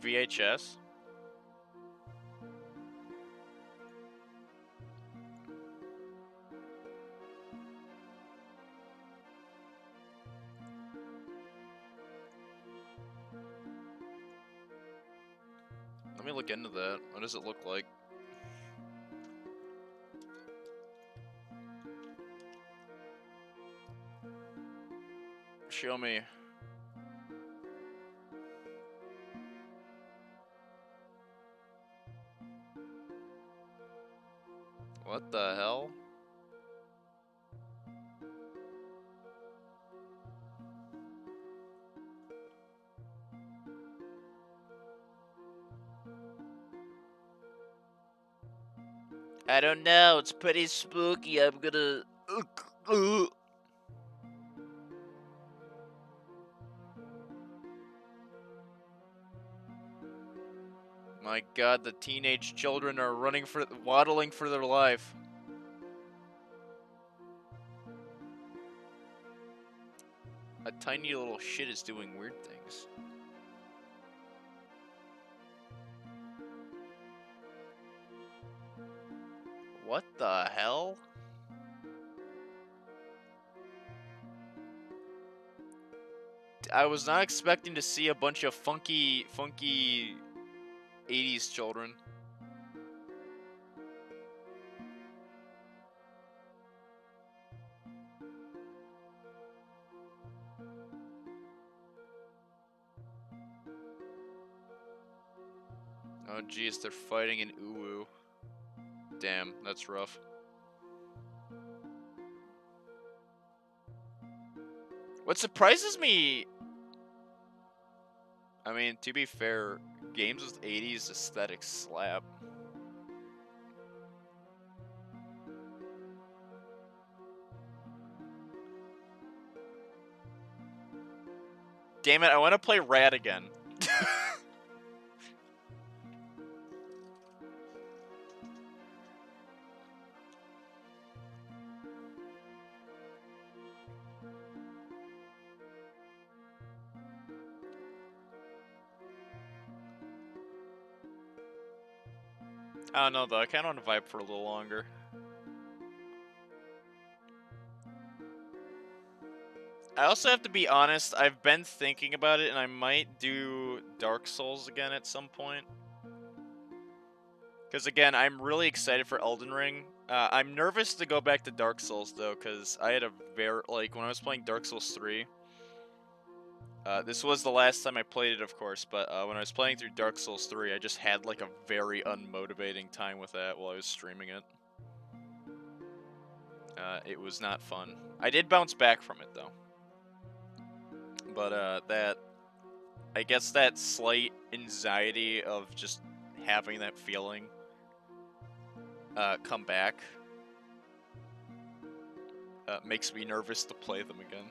VHS? Let me look into that. What does it look like? Show me. What the hell? I don't know. It's pretty spooky. I'm gonna. My God, the teenage children are waddling for their life. A tiny little shit is doing weird things. What the hell? I was not expecting to see a bunch of funky 80s children. Oh geez, they're fighting in Uwu. Damn, that's rough. What surprises me, I mean, to be fair, games with 80s aesthetics slap. Damn it, I want to play Rad again. I don't know though, I kinda wanna vibe for a little longer. I also have to be honest, I've been thinking about it and I might do Dark Souls again at some point. Because again, I'm really excited for Elden Ring. I'm nervous to go back to Dark Souls though, because I had a like, when I was playing Dark Souls 3, this was the last time I played it, of course, but when I was playing through Dark Souls 3, I just had like a very unmotivating time with that while I was streaming it. It was not fun. I did bounce back from it though. But I guess that slight anxiety of just having that feeling come back makes me nervous to play them again.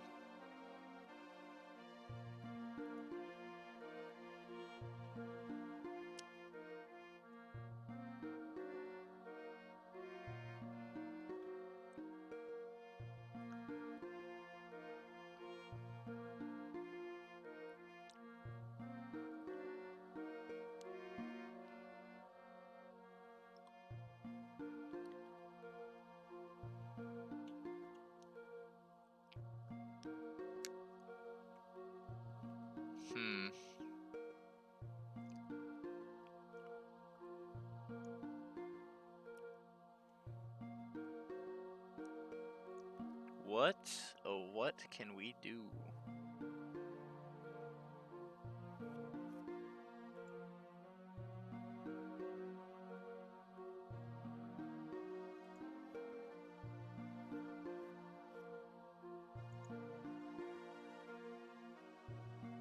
What can we do?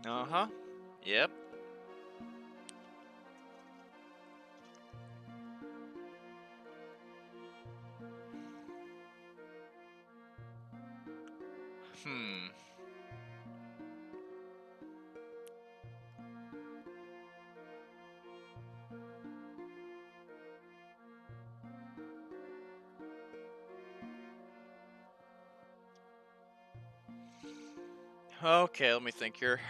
Uh-huh. Yep. Okay, let me think here.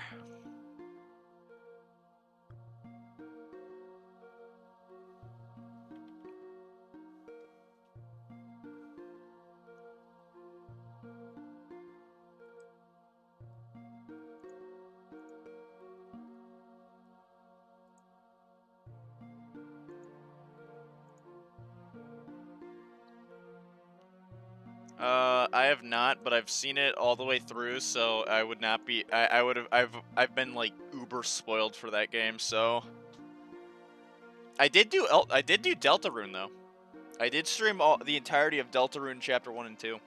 I have not, but I've seen it all the way through, so I would not be. I would have. I've been like uber spoiled for that game. So I did do. I did do Deltarune though. I did stream the entirety of Deltarune Chapter 1 and 2.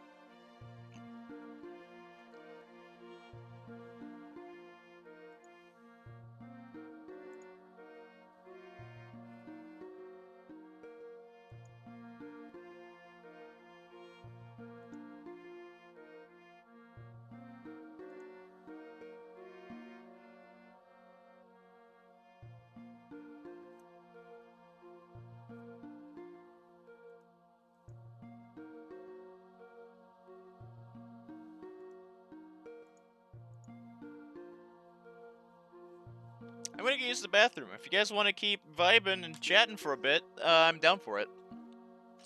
I'm gonna go use the bathroom. If you guys want to keep vibing and chatting for a bit, I'm down for it.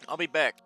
I'll be back.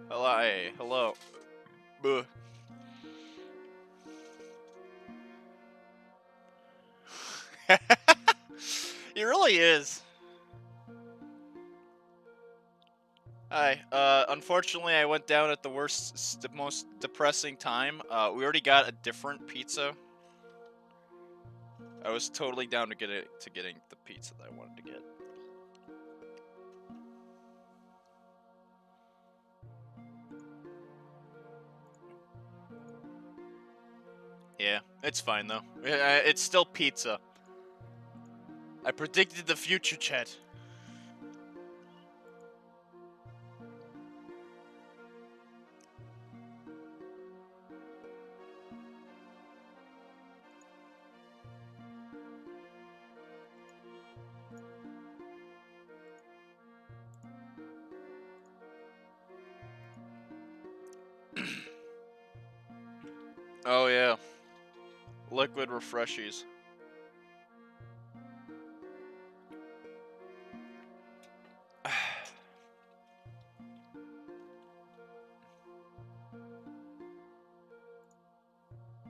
Hello. Hey, hello. Buh. He really is. Hi. Unfortunately, I went down at the worst, the most depressing time. We already got a different pizza. I was totally down to getting the pizza that I wanted to get. Yeah, it's fine though. It's still pizza. I predicted the future, Chet. Oh yeah, liquid refreshies.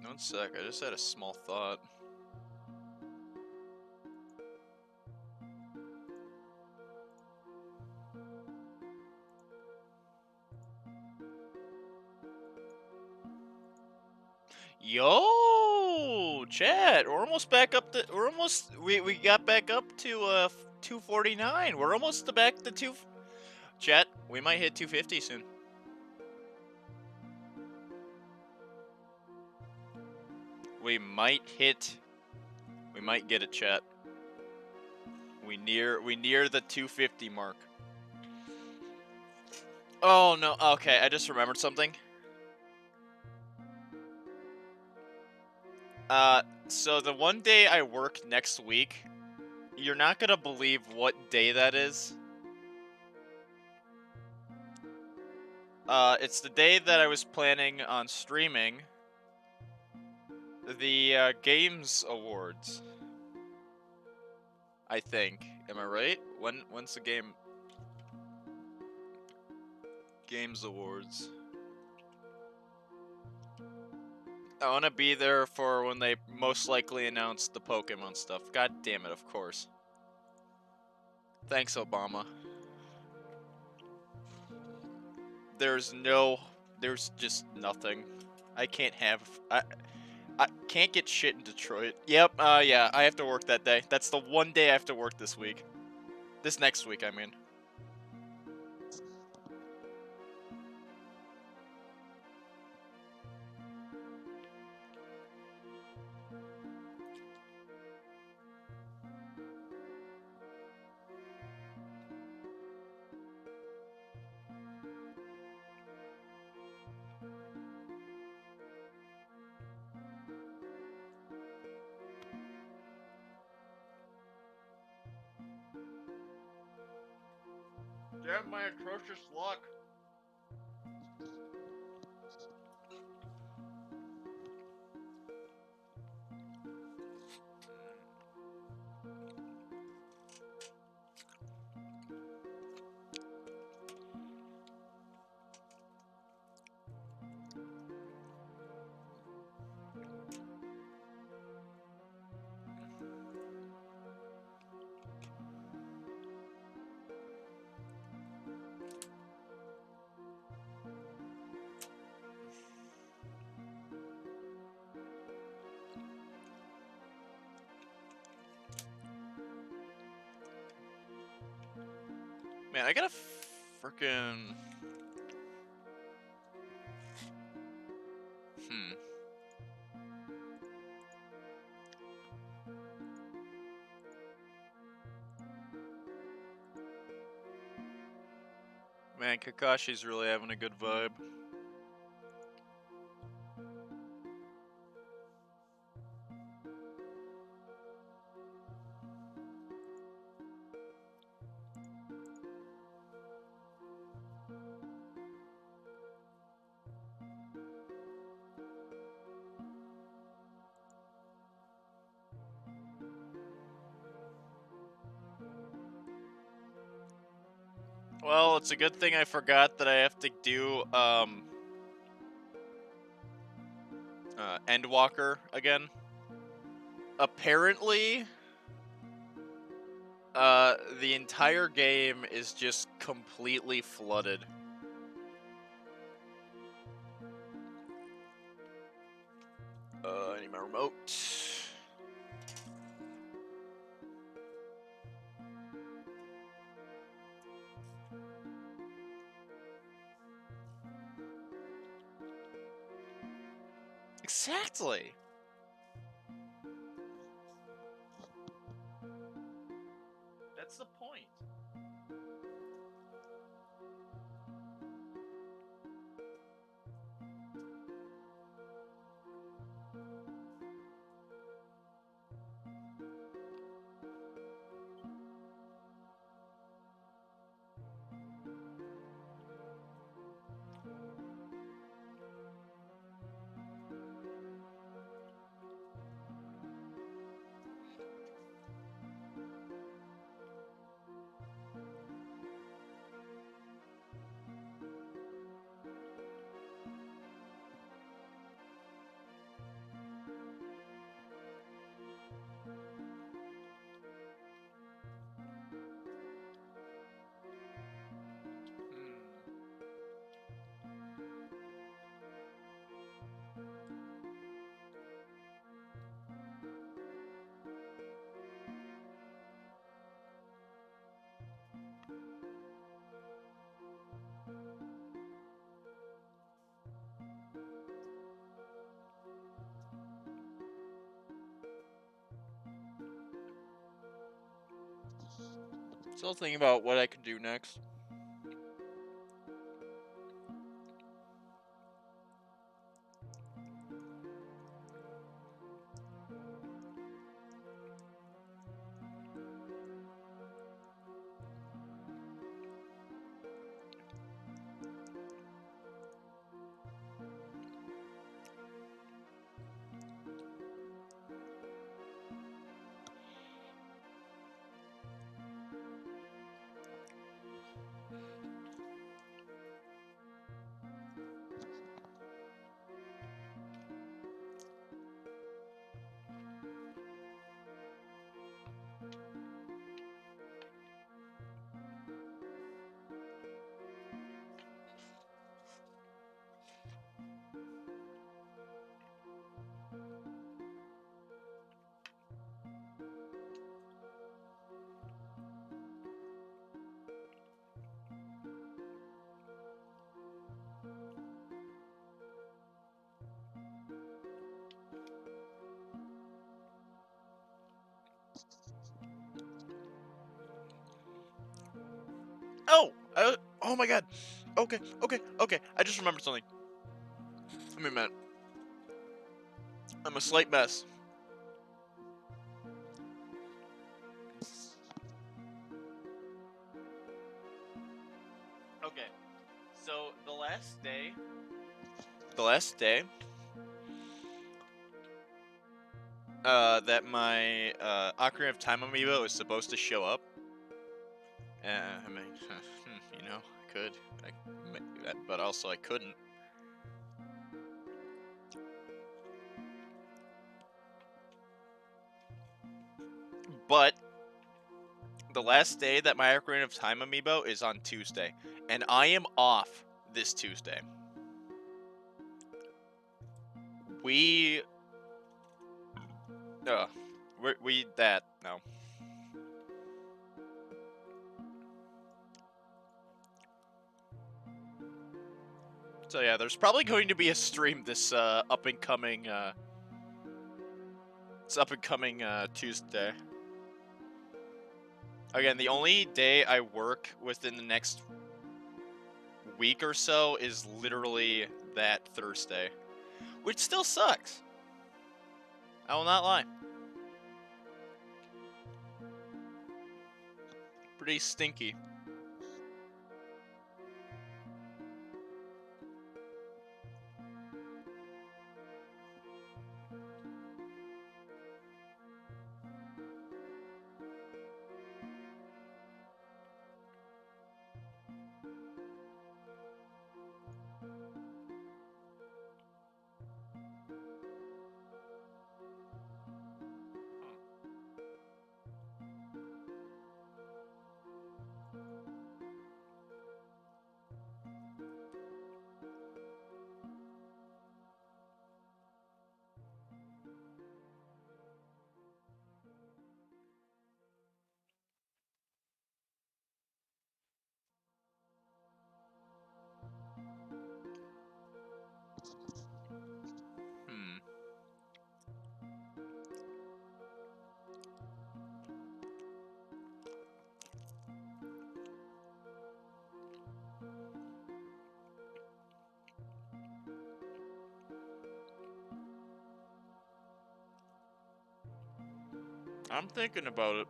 One sec, I just had a small thought. Yo, chat, we're almost back up to, we got back up to 249. We're almost back to chat, we might hit 250 soon. We might get it, chat. We near the 250 mark. Oh no, okay, I just remembered something. So the one day I work next week, you're not gonna believe what day that is. It's the day that I was planning on streaming the Games Awards. I think. Am I right? When's the Games Awards? I want to be there for when they most likely announce the Pokemon stuff. God damn it, of course. Thanks, Obama. There's just nothing. I can't get shit in Detroit. Yep, yeah, I have to work that day. That's the one day I have to work this week. This next week, I mean. Damn my atrocious luck. Man, I gotta frickin'... Man, Kakashi's really having a good vibe. Well, it's a good thing I forgot that I have to do, Endwalker again. Apparently, the entire game is just completely flooded. I need my remote. Exactly. That's the point. Still thinking about what I can do next. Oh! Oh my god! Okay. I just remembered something. Give me a minute. I'm a slight mess. Okay. So, the last day that my Ocarina of Time amiibo is supposed to show up. I mean, you know, I could, but also I couldn't. But the last day that my Ocarina of Time amiibo is on Tuesday, and I am off this Tuesday. We no. So yeah, there's probably going to be a stream this up and coming Tuesday. Again, the only day I work within the next week or so is literally that Thursday, which still sucks. I will not lie. Pretty stinky. I'm thinking about it.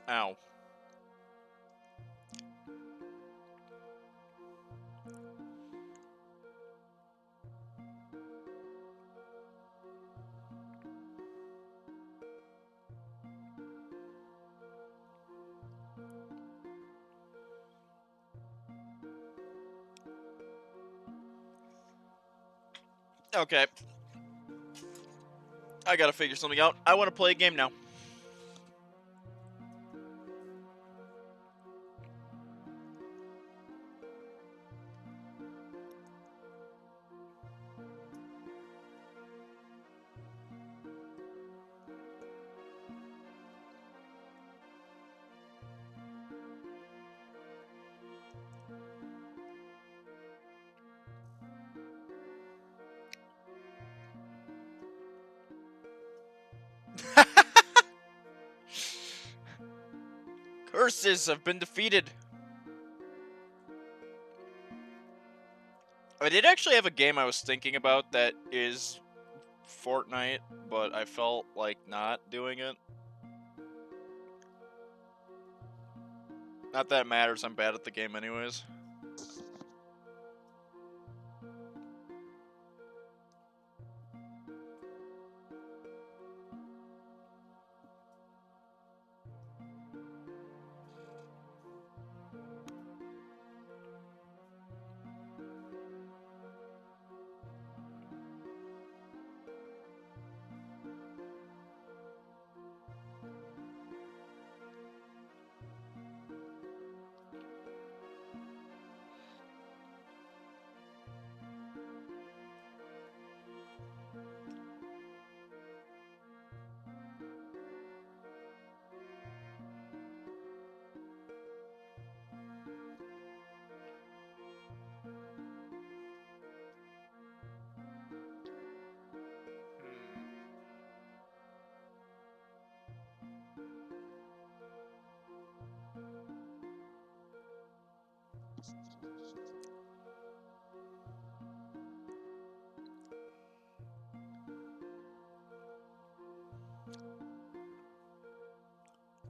Ow. Okay. I gotta figure something out. I want to play a game now. Curses have been defeated. I did actually have a game I was thinking about that is Fortnite, but I felt like not doing it. Not that it matters, I'm bad at the game anyways.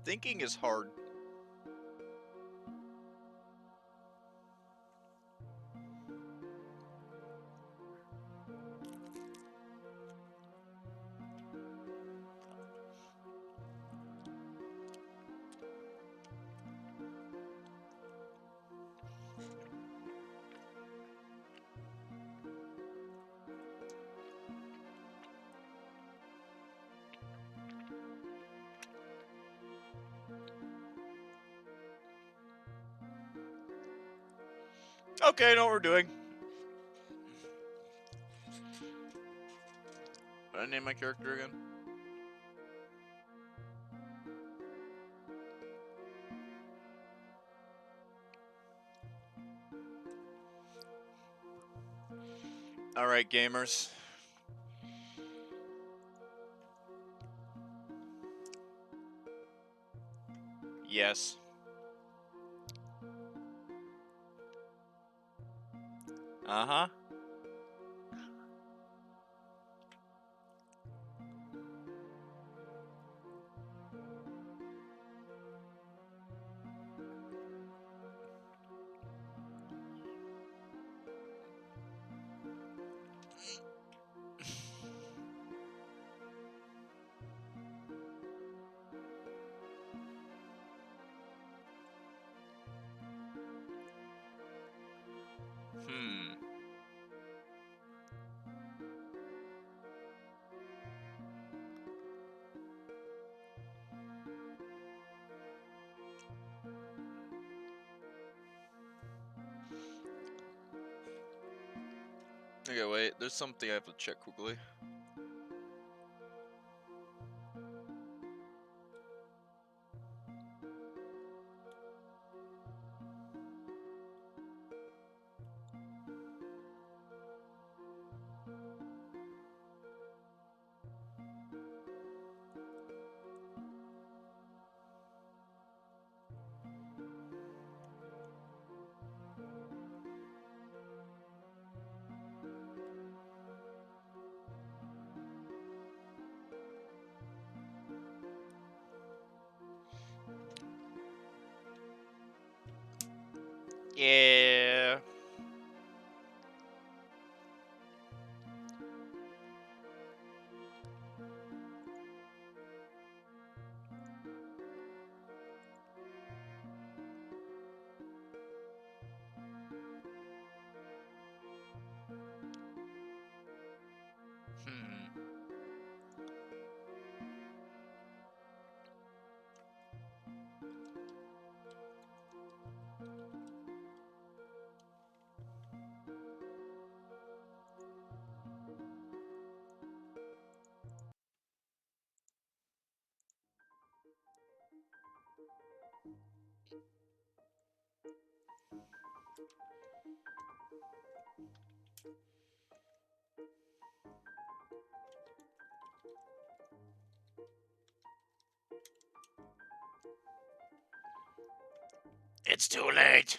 Thinking is hard. Okay, I know what we're doing. What did I name my character again? Alright, gamers. Yes. Uh-huh. Hmm. Okay, wait. There's something I have to check quickly. Yeah. Hmm. It's too late.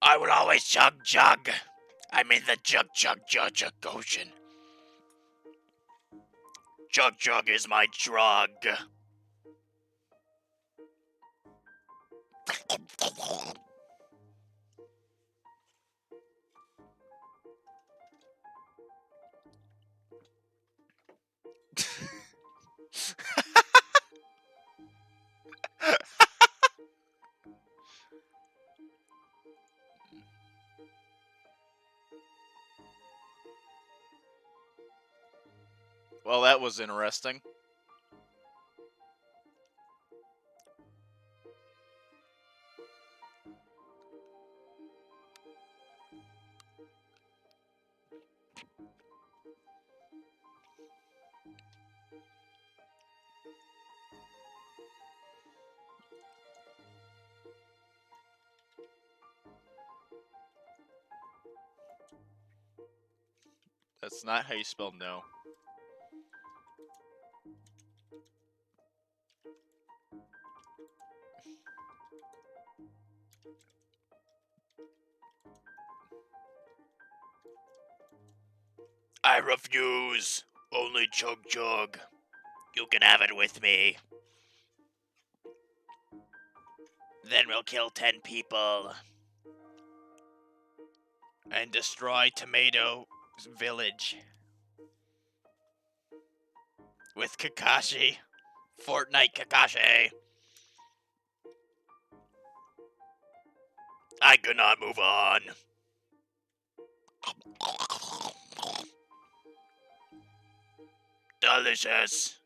I will always chug chug. I'm in the chug chug chug chug ocean. Chug chug is my drug. Well, that was interesting. That's not how you spell no. I refuse. Only chug chug. You can have it with me. Then we'll kill 10 people. And destroy Tomato Village. With Kakashi. Fortnite Kakashi. I cannot move on. Delicious.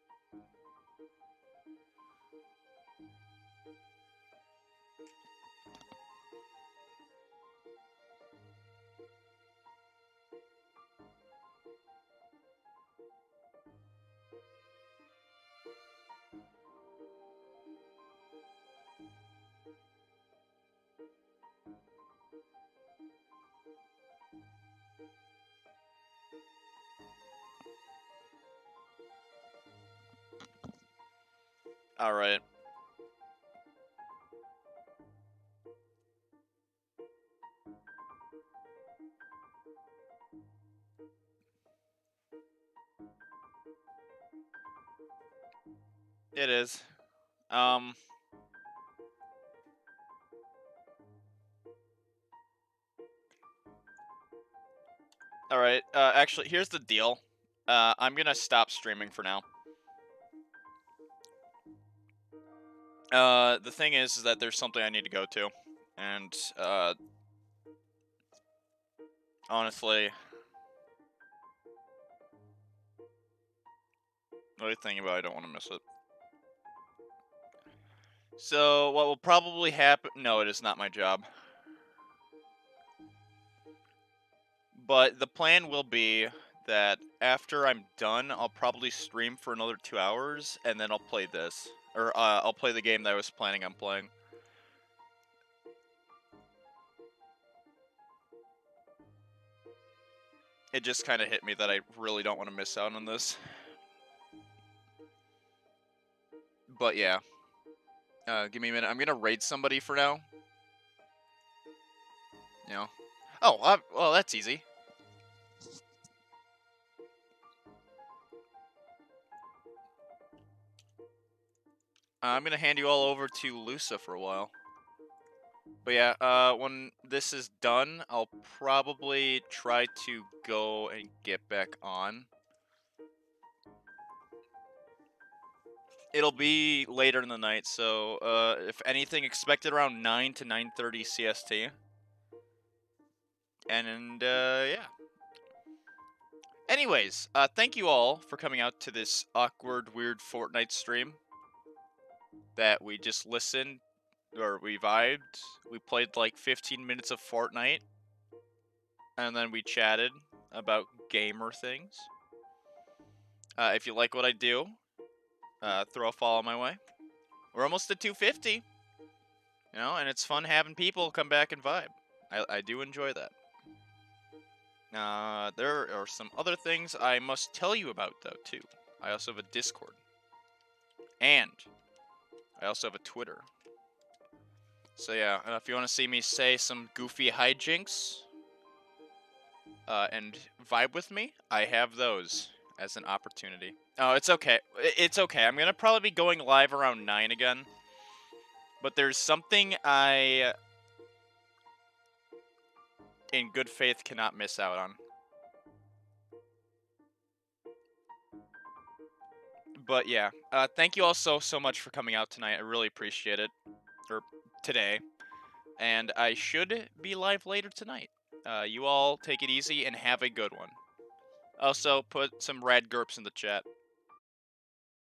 Alright. It is. Alright, actually, here's the deal. I'm gonna stop streaming for now. The thing is that there's something I need to go to. And, honestly, really thinking about it, I don't want to miss it. So, what will probably happen... No, it is not my job. But the plan will be that after I'm done, I'll probably stream for another 2 hours, and then I'll play this. Or, I'll play the game that I was planning on playing. It just kind of hit me that I really don't want to miss out on this. But yeah. Give me a minute. I'm gonna raid somebody for now. You know. Oh, well, that's easy. I'm gonna hand you all over to Lusa for a while. But yeah, when this is done, I'll probably try to go and get back on. It'll be later in the night, so if anything, expected around 9 to 9:30 CST. And yeah. Anyways, thank you all for coming out to this awkward, weird Fortnite stream that we just listened, or we vibed. We played like 15 minutes of Fortnite, and then we chatted about gamer things. If you like what I do, throw a follow my way. We're almost at 250, you know, and it's fun having people come back and vibe. I do enjoy that. There are some other things I must tell you about, though, too. I also have a Discord. And I also have a Twitter. So yeah, if you want to see me say some goofy hijinks and vibe with me, I have those as an opportunity. Oh, it's okay. It's okay. I'm going to probably be going live around 9 again. But there's something I, in good faith, cannot miss out on. But yeah, thank you all so much for coming out tonight. I really appreciate it. Or today. And I should be live later tonight. You all take it easy and have a good one. Also, put some rad gerps in the chat.